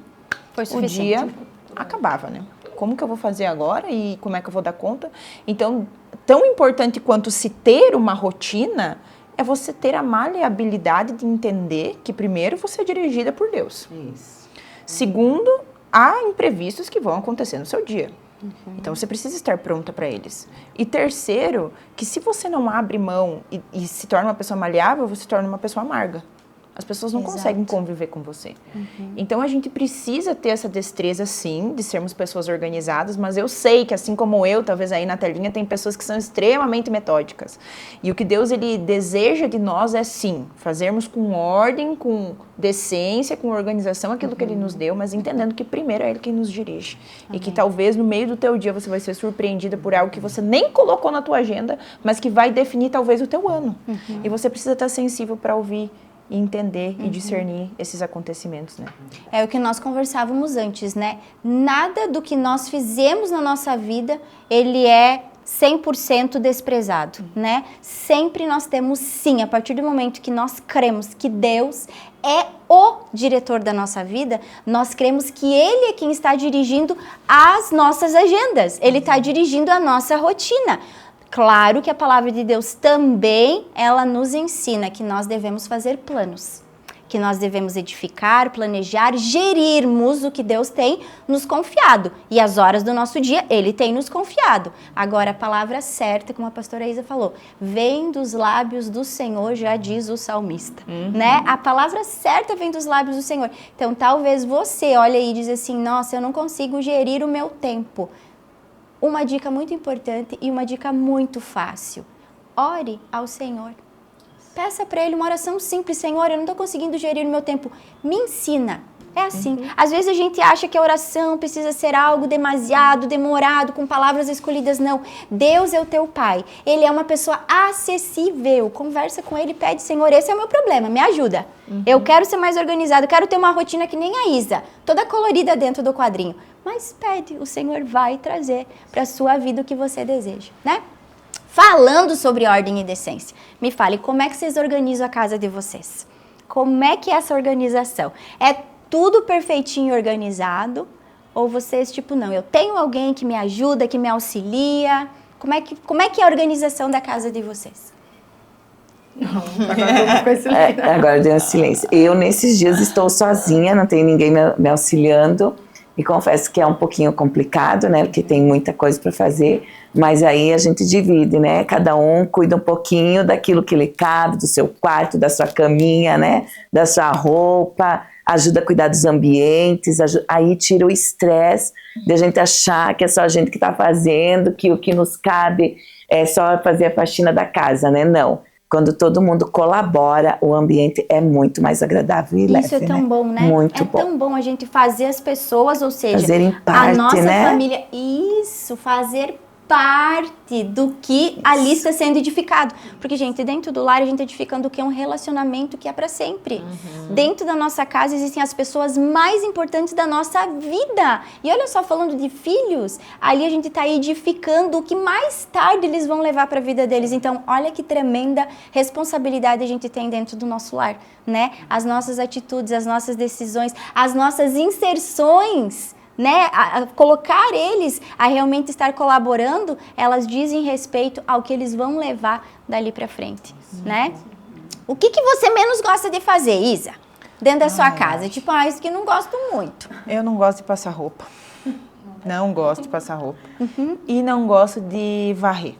foi suficiente. O dia acabava, né? como que eu vou fazer agora e como é que eu vou dar conta? Então, tão importante quanto se ter uma rotina é você ter a maleabilidade de entender que, primeiro, você é dirigida por Deus. Isso. Segundo, há imprevistos que vão acontecer no seu dia. Então, você precisa estar pronta para eles. E terceiro, que se você não abre mão e se torna uma pessoa maleável, você se torna uma pessoa amarga. As pessoas não conseguem conviver com você. Então, a gente precisa ter essa destreza, sim, de sermos pessoas organizadas, mas eu sei que, assim como eu, talvez aí na telinha, tem pessoas que são extremamente metódicas. E o que Deus, ele deseja de nós é, sim, fazermos com ordem, com decência, com organização aquilo que Ele nos deu, mas entendendo que primeiro é Ele quem nos dirige. E que talvez no meio do teu dia você vai ser surpreendida por algo que você nem colocou na tua agenda, mas que vai definir talvez o teu ano. E você precisa estar sensível para ouvir e entender e discernir esses acontecimentos, né? É o que nós conversávamos antes, né? Nada do que nós fizemos na nossa vida, ele é 100% desprezado, né? Sempre nós temos sim, a partir do momento que nós cremos que Deus é o diretor da nossa vida, nós cremos que Ele é quem está dirigindo as nossas agendas, Ele está dirigindo a nossa rotina. Claro que a palavra de Deus também, ela nos ensina que nós devemos fazer planos, que nós devemos edificar, planejar, gerirmos o que Deus tem nos confiado. E as horas do nosso dia, Ele tem nos confiado. Agora, a palavra certa, como a pastora Isa falou, vem dos lábios do Senhor, já diz o salmista, né? A palavra certa vem dos lábios do Senhor. Então, talvez você olhe aí e diz assim, nossa, eu não consigo gerir o meu tempo. Uma dica muito importante e uma dica muito fácil. Ore ao Senhor. Peça para Ele uma oração simples. Senhor, eu não estou conseguindo gerir o meu tempo. Me ensina. É assim. Às vezes a gente acha que a oração precisa ser algo demasiado demorado, com palavras escolhidas. Não. Deus é o teu Pai. Ele é uma pessoa acessível. Conversa com Ele e pede, Senhor, esse é o meu problema, me ajuda. Eu quero ser mais organizado, eu quero ter uma rotina que nem a Isa, toda colorida dentro do quadrinho. Mas pede, o Senhor vai trazer para a sua vida o que você deseja, né? Falando sobre ordem e decência, me fale, como é que vocês organizam a casa de vocês? Como é que é essa organização? É tudo perfeitinho e organizado? Ou vocês, tipo, não, eu tenho alguém que me ajuda, que me auxilia? Como é que é a organização da casa de vocês? Agora deu um silêncio. Eu, nesses dias, estou sozinha, não tem ninguém me auxiliando. E confesso que é um pouquinho complicado, né? Porque tem muita coisa para fazer. Mas aí a gente divide, né? Cada um cuida um pouquinho daquilo que lhe cabe, do seu quarto, da sua caminha, né? Da sua roupa, ajuda a cuidar dos ambientes. Aí tira o estresse de a gente achar que é só a gente que está fazendo, que o que nos cabe é só fazer a faxina da casa, né? Não. Quando todo mundo colabora, o ambiente é muito mais agradável e leve, Isso é tão bom, né? Muito bom. É tão bom a gente fazer as pessoas, ou seja, fazerem parte, a nossa né? família, isso, fazer parte do que ali está sendo edificado. Porque, gente, dentro do lar a gente está edificando o que é um relacionamento que é para sempre. Dentro da nossa casa existem as pessoas mais importantes da nossa vida. E olha só, falando de filhos, ali a gente está edificando o que mais tarde eles vão levar para a vida deles. Então, olha que tremenda responsabilidade a gente tem dentro do nosso lar, né? As nossas atitudes, as nossas decisões, as nossas inserções, né, a colocar eles a realmente estar colaborando, elas dizem respeito ao que eles vão levar dali para frente, né? O que você menos gosta de fazer, Isa? Dentro da sua casa? Tipo, isso que eu não gosto muito. Eu não gosto de passar roupa. Não gosto de passar roupa. E não gosto de varrer.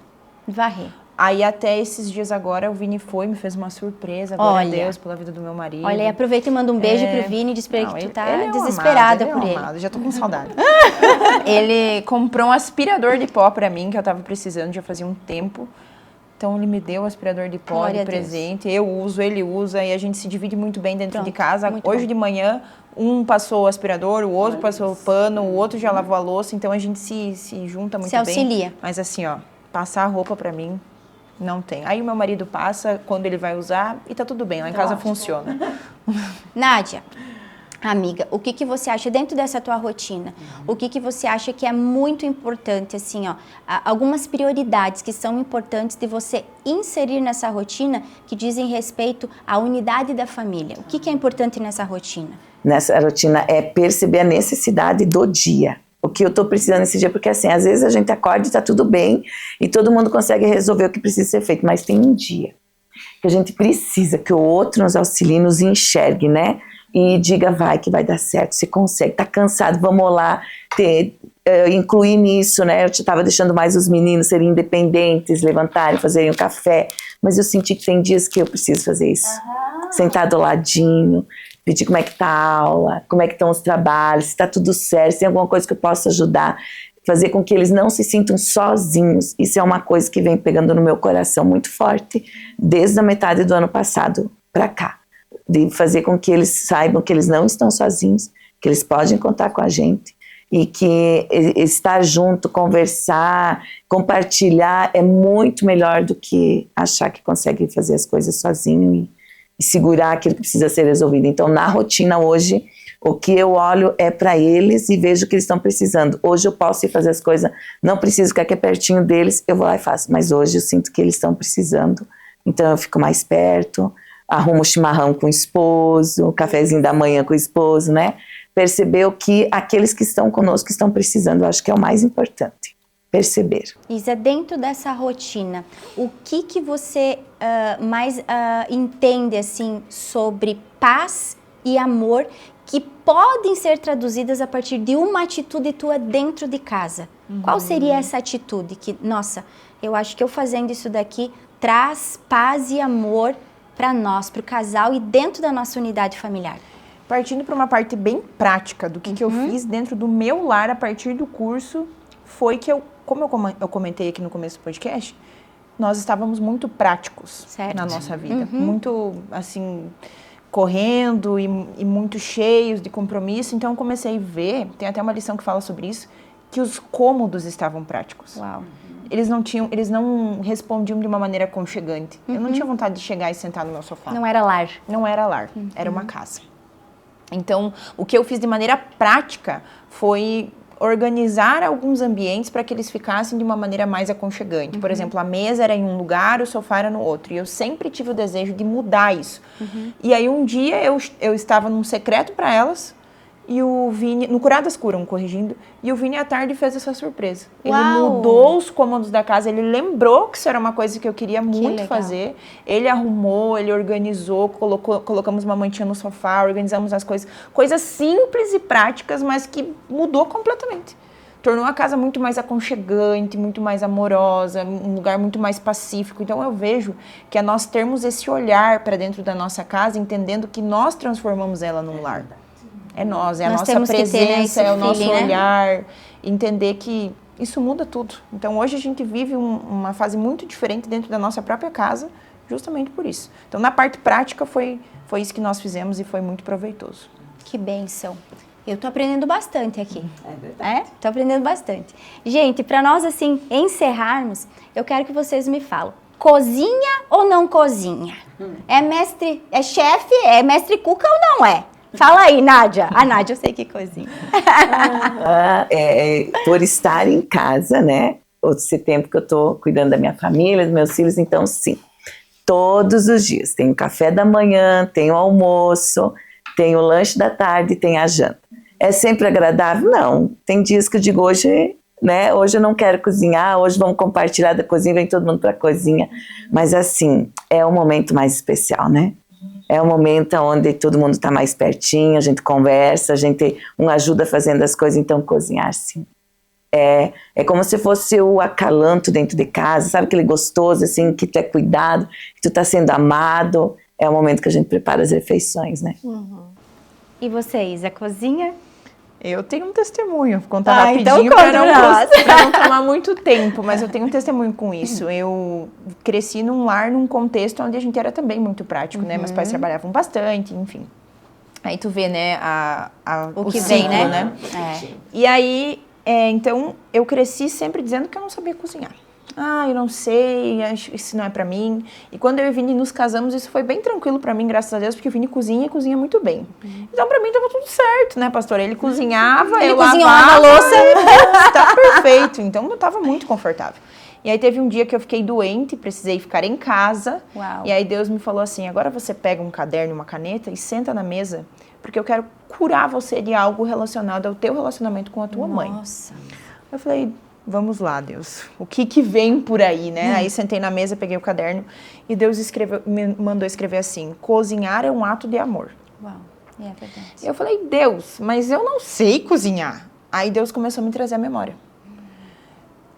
Varrer. Aí até esses dias agora o Vini foi, me fez uma surpresa, glória a Deus, pela vida do meu marido. Olha, aproveita e manda um beijo pro Vini, diz pra ele que tu tá ele desesperada é um por ele. Amado, já tô com saudade. Ele comprou um aspirador de pó pra mim, que eu tava precisando já fazia um tempo. Então ele me deu o aspirador de pó de presente, eu uso, ele usa e a gente se divide muito bem dentro de casa. Hoje de manhã, um passou o aspirador, o outro passou o pano, o outro já lavou a louça, então a gente se junta muito bem. Se auxilia. Mas assim, ó, passar a roupa pra mim, não tem. Aí o meu marido passa quando ele vai usar e tá tudo bem, lá em casa funciona. Nádia, amiga, o que você acha dentro dessa tua rotina? O que você acha que é muito importante, assim, ó, algumas prioridades que são importantes de você inserir nessa rotina que dizem respeito à unidade da família? O que é importante nessa rotina? Nessa rotina é perceber a necessidade do dia. o que eu tô precisando nesse dia, porque assim, às vezes a gente acorda e tá tudo bem, e todo mundo consegue resolver o que precisa ser feito, mas tem um dia que a gente precisa que o outro nos auxilie, nos enxergue, né? E diga, vai, que vai dar certo, você consegue, tá cansado, vamos lá, incluir nisso, né? Eu estava deixando mais os meninos serem independentes, levantarem, fazerem um café, mas eu senti que tem dias que eu preciso fazer isso. Sentar do ladinho, pedir como é que tá a aula, como é que estão os trabalhos, se tá tudo certo, se tem alguma coisa que eu possa ajudar, fazer com que eles não se sintam sozinhos. Isso é uma coisa que vem pegando no meu coração muito forte, desde a metade do ano passado para cá. De fazer com que eles saibam que eles não estão sozinhos, que eles podem contar com a gente e que estar junto, conversar, compartilhar é muito melhor do que achar que consegue fazer as coisas sozinho e segurar aquilo que precisa ser resolvido. Então, na rotina hoje, o que eu olho é para eles e vejo o que eles estão precisando. Hoje eu posso ir fazer as coisas, não preciso ficar aqui pertinho deles, eu vou lá e faço, mas hoje eu sinto que eles estão precisando, então eu fico mais perto, arrumo o chimarrão com o esposo, o cafezinho da manhã com o esposo, né? Perceber o que aqueles que estão conosco estão precisando, eu acho que é o mais importante, perceber. Isa, dentro dessa rotina, o que você mais entende, assim, sobre paz e amor que podem ser traduzidas a partir de uma atitude tua dentro de casa? Qual seria essa atitude que, nossa, eu acho que eu fazendo isso daqui traz paz e amor para nós, para o casal e dentro da nossa unidade familiar? Partindo para uma parte bem prática do que eu fiz dentro do meu lar a partir do curso, foi que como eu comentei aqui no começo do podcast, nós estávamos muito práticos na nossa vida. Muito, assim, correndo e muito cheios de compromisso. Então eu comecei a ver, tem até uma lição que fala sobre isso, que os cômodos estavam práticos. Uau. Eles não respondiam de uma maneira aconchegante. Eu não tinha vontade de chegar e sentar no meu sofá. Não era lar. Não era lar, era uma casa. Então, o que eu fiz de maneira prática foi organizar alguns ambientes para que eles ficassem de uma maneira mais aconchegante. Por exemplo, a mesa era em um lugar, o sofá era no outro. E eu sempre tive o desejo de mudar isso. E aí, um dia, eu estava num secreto para elas, e o Vini, no Curadas Curam, corrigindo, e o Vini à tarde fez essa surpresa. Ele mudou os cômodos da casa, ele lembrou que isso era uma coisa que eu queria muito fazer. Ele arrumou, ele organizou, colocamos uma mantinha no sofá, organizamos as coisas. Coisas simples e práticas, mas que mudou completamente. Tornou a casa muito mais aconchegante, muito mais amorosa, um lugar muito mais pacífico. Então eu vejo que é nós termos esse olhar para dentro da nossa casa, entendendo que nós transformamos ela num lar. É nós, é a nossa presença, é o nosso olhar, entender que isso muda tudo. Então, hoje a gente vive uma fase muito diferente dentro da nossa própria casa, justamente por isso. Então, na parte prática, foi isso que nós fizemos e foi muito proveitoso. Que bênção. Eu tô aprendendo bastante aqui. É verdade. Tô aprendendo bastante. Gente, para nós, assim, encerrarmos, eu quero que vocês me falem. Cozinha ou não cozinha? É chefe, é mestre Cuca ou não é? Fala aí, Nádia. A Nádia eu sei que cozinha. Por estar em casa, né? Esse tempo que eu tô cuidando da minha família, dos meus filhos, então sim. Todos os dias. Tem o café da manhã, tem o almoço, tem o lanche da tarde, tem a janta. É sempre agradável? Não. Tem dias que eu digo hoje, né? Hoje eu não quero cozinhar, hoje vamos compartilhar da cozinha, vem todo mundo pra cozinha. Mas assim, é o momento mais especial, né? É um momento onde todo mundo está mais pertinho, a gente conversa, um ajuda fazendo as coisas, então cozinhar sim. É como se fosse o acalanto dentro de casa, sabe aquele gostoso, assim, que tu é cuidado, que tu está sendo amado. É o momento que a gente prepara as refeições, né? E você, Isa, cozinha? Eu tenho um testemunho, vou contar rapidinho então para não tomar muito tempo, mas eu tenho um testemunho com isso. Eu cresci num lar, num contexto onde a gente era também muito prático, né? Meus pais trabalhavam bastante, enfim. Aí tu vê, né, o que vem, ciclo, né? E aí, então, eu cresci sempre dizendo que eu não sabia cozinhar. Eu não sei, isso não é pra mim. E quando eu e o Vini nos casamos, isso foi bem tranquilo pra mim, graças a Deus, porque o Vini cozinha e cozinha muito bem. Então, pra mim, tava tudo certo, né, pastora? Ele cozinhava, eu lavava, a louça. Tá perfeito. Então, eu tava muito confortável. E aí teve um dia que eu fiquei doente, precisei ficar em casa. Uau. E aí Deus me falou assim, agora você pega um caderno e uma caneta e senta na mesa, porque eu quero curar você de algo relacionado ao teu relacionamento com a tua mãe. Nossa. Eu falei, vamos lá, Deus, o que vem por aí, né? Aí sentei na mesa, peguei o caderno e Deus me mandou escrever assim, cozinhar é um ato de amor. Uau. É verdade. Eu falei, Deus, mas eu não sei cozinhar. Aí Deus começou a me trazer a memória.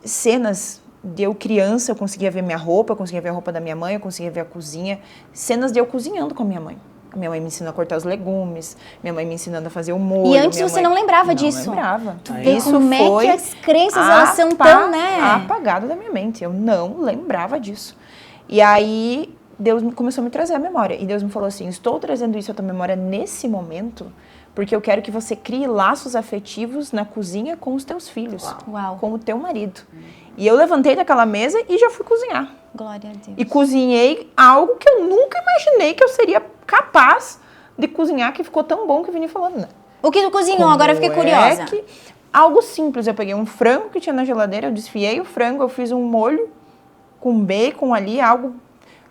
Cenas de eu criança, eu conseguia ver minha roupa, eu conseguia ver a roupa da minha mãe, eu conseguia ver a cozinha. Cenas de eu cozinhando com a minha mãe. A minha mãe me ensinou a cortar os legumes, minha mãe me ensinando a fazer o molho. E antes você não lembrava disso? Não lembrava. Isso como é que as crenças, elas são tão, né? Apagado da minha mente. Eu não lembrava disso. E aí, Deus começou a me trazer a memória. E Deus me falou assim, estou trazendo isso à tua memória nesse momento, porque eu quero que você crie laços afetivos na cozinha com os teus filhos. Uau. Com o teu marido. E eu levantei daquela mesa e já fui cozinhar. Glória a Deus. E cozinhei algo que eu nunca imaginei que eu seria capaz de cozinhar, que ficou tão bom que o Vini falou, não. O que tu cozinhou? Agora eu fiquei curiosa. Algo simples, eu peguei um frango que tinha na geladeira, eu desfiei o frango, eu fiz um molho com bacon ali, algo,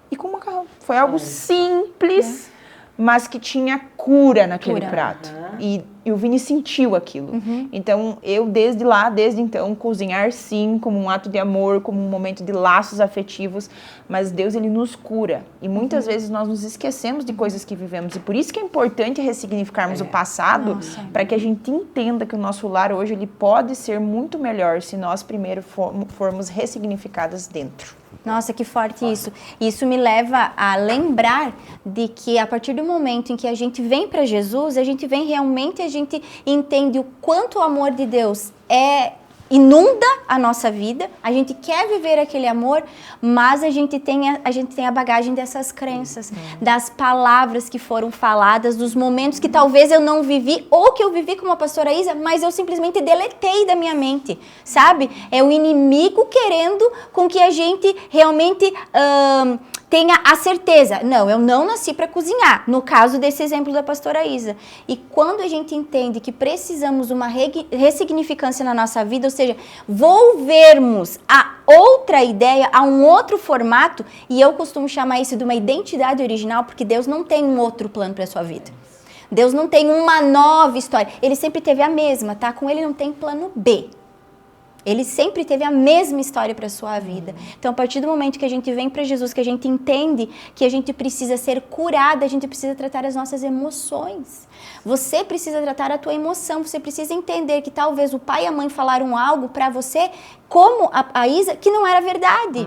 e com macarrão. Foi algo simples, mas que tinha cura naquele prato. E o Vini sentiu aquilo. Então, eu desde então, cozinhar sim, como um ato de amor, como um momento de laços afetivos, mas Deus, ele nos cura. E muitas vezes nós nos esquecemos de coisas que vivemos. E por isso que é importante ressignificarmos o passado, para que a gente entenda que o nosso lar hoje, ele pode ser muito melhor se nós primeiro formos ressignificadas dentro. Nossa, que forte isso. Isso me leva a lembrar de que a partir do momento em que a gente vem para Jesus, a gente vem realmente, a gente entende o quanto o amor de Deus inunda a nossa vida, a gente quer viver aquele amor, mas a gente tem a bagagem dessas crenças, das palavras que foram faladas, dos momentos que talvez eu não vivi, ou que eu vivi como a pastora Isa, mas eu simplesmente deletei da minha mente, sabe? É o inimigo querendo com que a gente realmente tenha a certeza, não, eu não nasci para cozinhar, no caso desse exemplo da pastora Isa. E quando a gente entende que precisamos de uma ressignificância na nossa vida, ou seja, volvermos a outra ideia, a um outro formato, e eu costumo chamar isso de uma identidade original, porque Deus não tem um outro plano para a sua vida. Deus não tem uma nova história, ele sempre teve a mesma, tá? Com ele não tem plano B. Ele sempre teve a mesma história para a sua vida. Então, a partir do momento que a gente vem para Jesus, que a gente entende que a gente precisa ser curada, a gente precisa tratar as nossas emoções. Você precisa tratar a tua emoção, você precisa entender que talvez o pai e a mãe falaram algo para você, como a Isa, que não era verdade.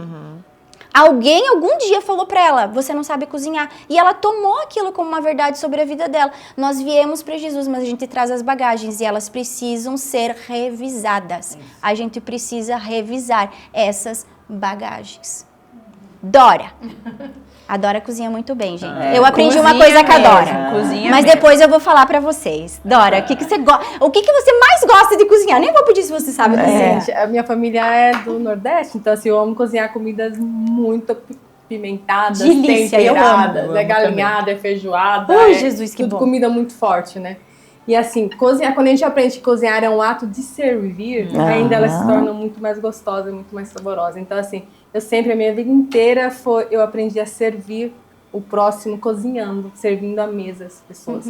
Alguém algum dia falou para ela, você não sabe cozinhar. E ela tomou aquilo como uma verdade sobre a vida dela. Nós viemos para Jesus, mas a gente traz as bagagens e elas precisam ser revisadas. A gente precisa revisar essas bagagens. Dora. A Dora cozinha muito bem, gente. Eu aprendi uma coisa com a Dora. Mas depois eu vou falar pra vocês. Dora, o que você mais gosta de cozinhar? Nem vou pedir se você sabe cozinhar. Gente, a minha família é do Nordeste, então assim, eu amo cozinhar comidas muito pimentadas, Delícia, temperadas, eu amo galinhada, feijoada. Ai, Jesus, que tudo bom. Comida muito forte, né? E assim, cozinhar, quando a gente aprende que cozinhar é um ato de servir, ainda ela se torna muito mais gostosa, muito mais saborosa. Então assim, a minha vida inteira, eu aprendi a servir o próximo cozinhando, servindo à mesa as pessoas.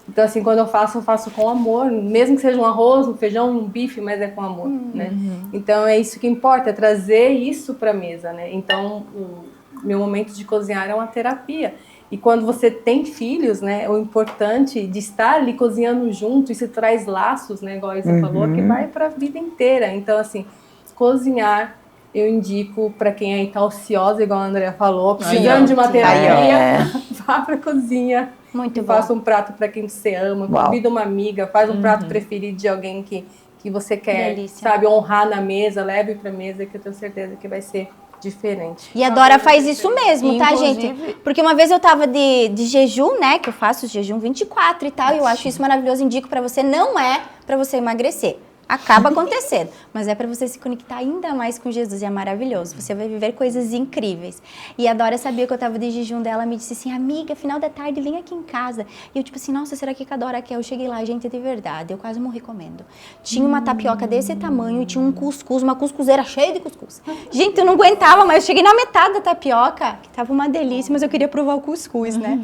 Então assim, quando eu faço com amor, mesmo que seja um arroz, um feijão, um bife, mas é com amor, né? Então é isso que importa, é trazer isso para a mesa, né? Então o meu momento de cozinhar é uma terapia. E quando você tem filhos, né, o importante de estar ali cozinhando junto, isso traz laços, né, igual a Isa falou, que vai para a vida inteira. Então, assim, cozinhar, eu indico para quem aí tá ociosa, igual a Andrea falou, precisando de uma terapia, vá para a cozinha. Muito bom. Faça um prato para quem você ama, convida uma amiga, faz um prato preferido de alguém que você quer, sabe, honrar na mesa, leve para a mesa, que eu tenho certeza que vai ser diferente. E a Dora faz isso mesmo, tá, gente? Porque uma vez eu tava de jejum, né? Que eu faço jejum 24 e tal, e eu acho isso maravilhoso, indico pra você, não é pra você emagrecer. acaba acontecendo. Mas é para você se conectar ainda mais com Jesus, e é maravilhoso. Você vai viver coisas incríveis. E a Dora sabia que eu tava de jejum dela, me disse assim, amiga, final da tarde, vem aqui em casa. E eu tipo assim, nossa, será que a Dora quer? Eu cheguei lá, gente, de verdade, eu quase morri comendo. Tinha uma tapioca desse tamanho e tinha um cuscuz, uma cuscuzeira cheia de cuscuz. Gente, eu não aguentava, mas eu cheguei na metade da tapioca, que tava uma delícia, mas eu queria provar o cuscuz, né?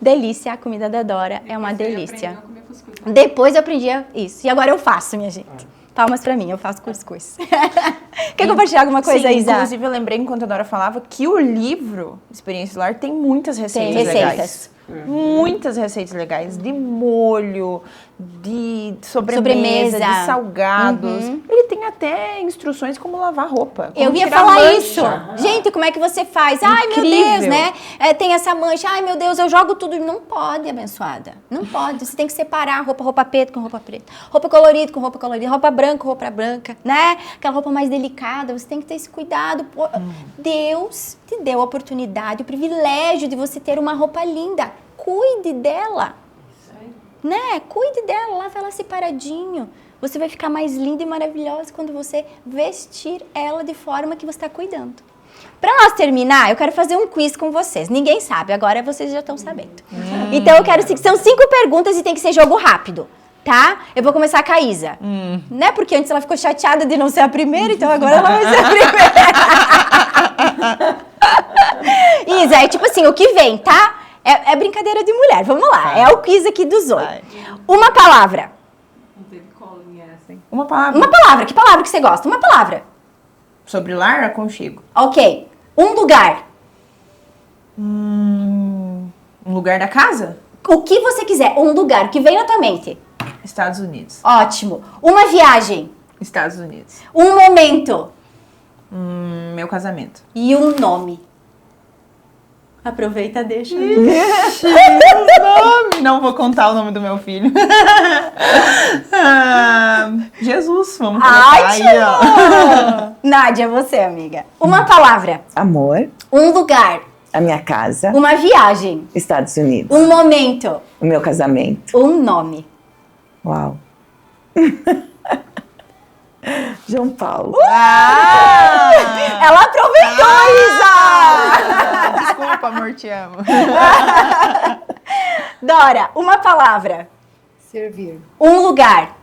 Delícia, a comida da Dora é uma delícia. Depois eu aprendi isso. E agora eu faço, minha gente. Palmas pra mim, eu faço cuscuz. Quer compartilhar alguma coisa aí, Isa? Inclusive, eu lembrei, enquanto a Dora falava, que o livro Experiência do Lar tem muitas receitas Tem legais. receitas. Muitas receitas legais, de molho, de sobremesa, de salgados. Ele tem até instruções como lavar roupa. Eu como ia tirar falar mancha. isso. Gente, como é que você faz? Ai, meu Incrível. Deus, né? Tem essa mancha. Ai, meu Deus, eu jogo tudo. Não pode, abençoada. Não pode. Você tem que separar roupa preta com roupa preta. Roupa colorida com roupa colorida. Roupa branca com roupa branca, né? Aquela roupa mais delicada. Você tem que ter esse cuidado. Deus te deu a oportunidade, o privilégio de você ter uma roupa linda. Cuide dela. Né? Cuide dela, lava ela separadinho. Você vai ficar mais linda e maravilhosa quando você vestir ela de forma que você está cuidando. Para nós terminar, eu quero fazer um quiz com vocês. Ninguém sabe, agora vocês já estão sabendo. Então eu quero, são 5 perguntas e tem que ser jogo rápido, tá? Eu vou começar com a Isa. Né? Porque antes ela ficou chateada de não ser a primeira, então agora ela vai ser a primeira. Isa, é tipo assim, o que vem, tá? É brincadeira de mulher, vamos lá. É o quiz aqui do Zoe. Uma palavra. Não teve colinha essa, hein? Uma palavra. Uma palavra, que palavra que você gosta? Uma palavra. Sobre lar, aconchego. Ok. Um lugar. Um lugar da casa? O que você quiser, um lugar, o que vem na tua mente. Estados Unidos. Ótimo. Uma viagem. Estados Unidos. Um momento. Meu casamento. E um nome. Aproveita, deixa. Não vou contar o nome do meu filho. Jesus, vamos colocar aí, ó. Nádia, você, amiga. Uma palavra. Amor, Um lugar. a minha casa, Uma viagem. Estados Unidos, Um momento. o meu casamento. Um nome. Uau. João Paulo. Ela aproveitou, Isa! Desculpa, amor, te amo. Dora, uma palavra. Servir. Um lugar.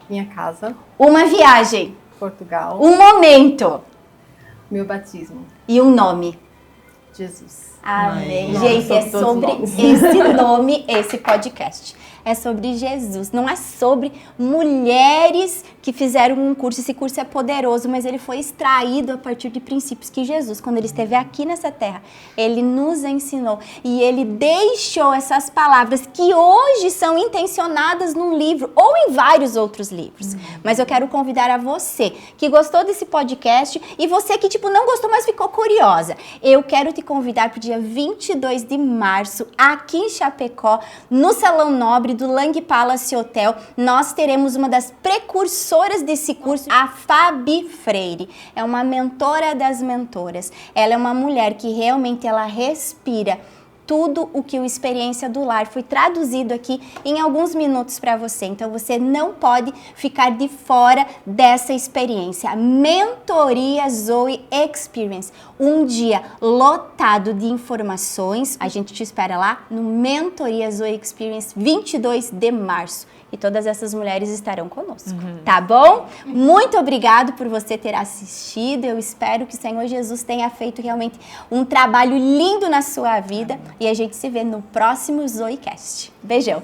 Minha casa, Uma viagem. Portugal, Um momento. meu batismo, E um nome. Jesus. Amém. Ai, Gente, é são todos sobre nomes. esse nome, esse podcast. É sobre Jesus, não é sobre mulheres que fizeram um curso. Esse curso é poderoso, mas ele foi extraído a partir de princípios que Jesus, quando ele esteve aqui nessa terra, ele nos ensinou. E ele deixou essas palavras que hoje são intencionadas num livro ou em vários outros livros. Mas eu quero convidar a você que gostou desse podcast e você que não gostou, mas ficou curiosa. Eu quero te convidar para o dia 22 de março, aqui em Chapecó, no Salão Nobre do Lang Palace Hotel. Nós teremos uma das precursoras desse curso, a Fabi Freire. É uma mentora das mentoras. Ela é uma mulher que realmente ela respira tudo o que o Experiência do Lar foi traduzido aqui em alguns minutos para você. Então você não pode ficar de fora dessa experiência. Mentoria Zoe Experience. Um dia lotado de informações. A gente te espera lá no Mentoria Zoe Experience 22 de março. E todas essas mulheres estarão conosco, tá bom? Muito obrigado por você ter assistido. Eu espero que o Senhor Jesus tenha feito realmente um trabalho lindo na sua vida. E a gente se vê no próximo ZoeCast. Beijão!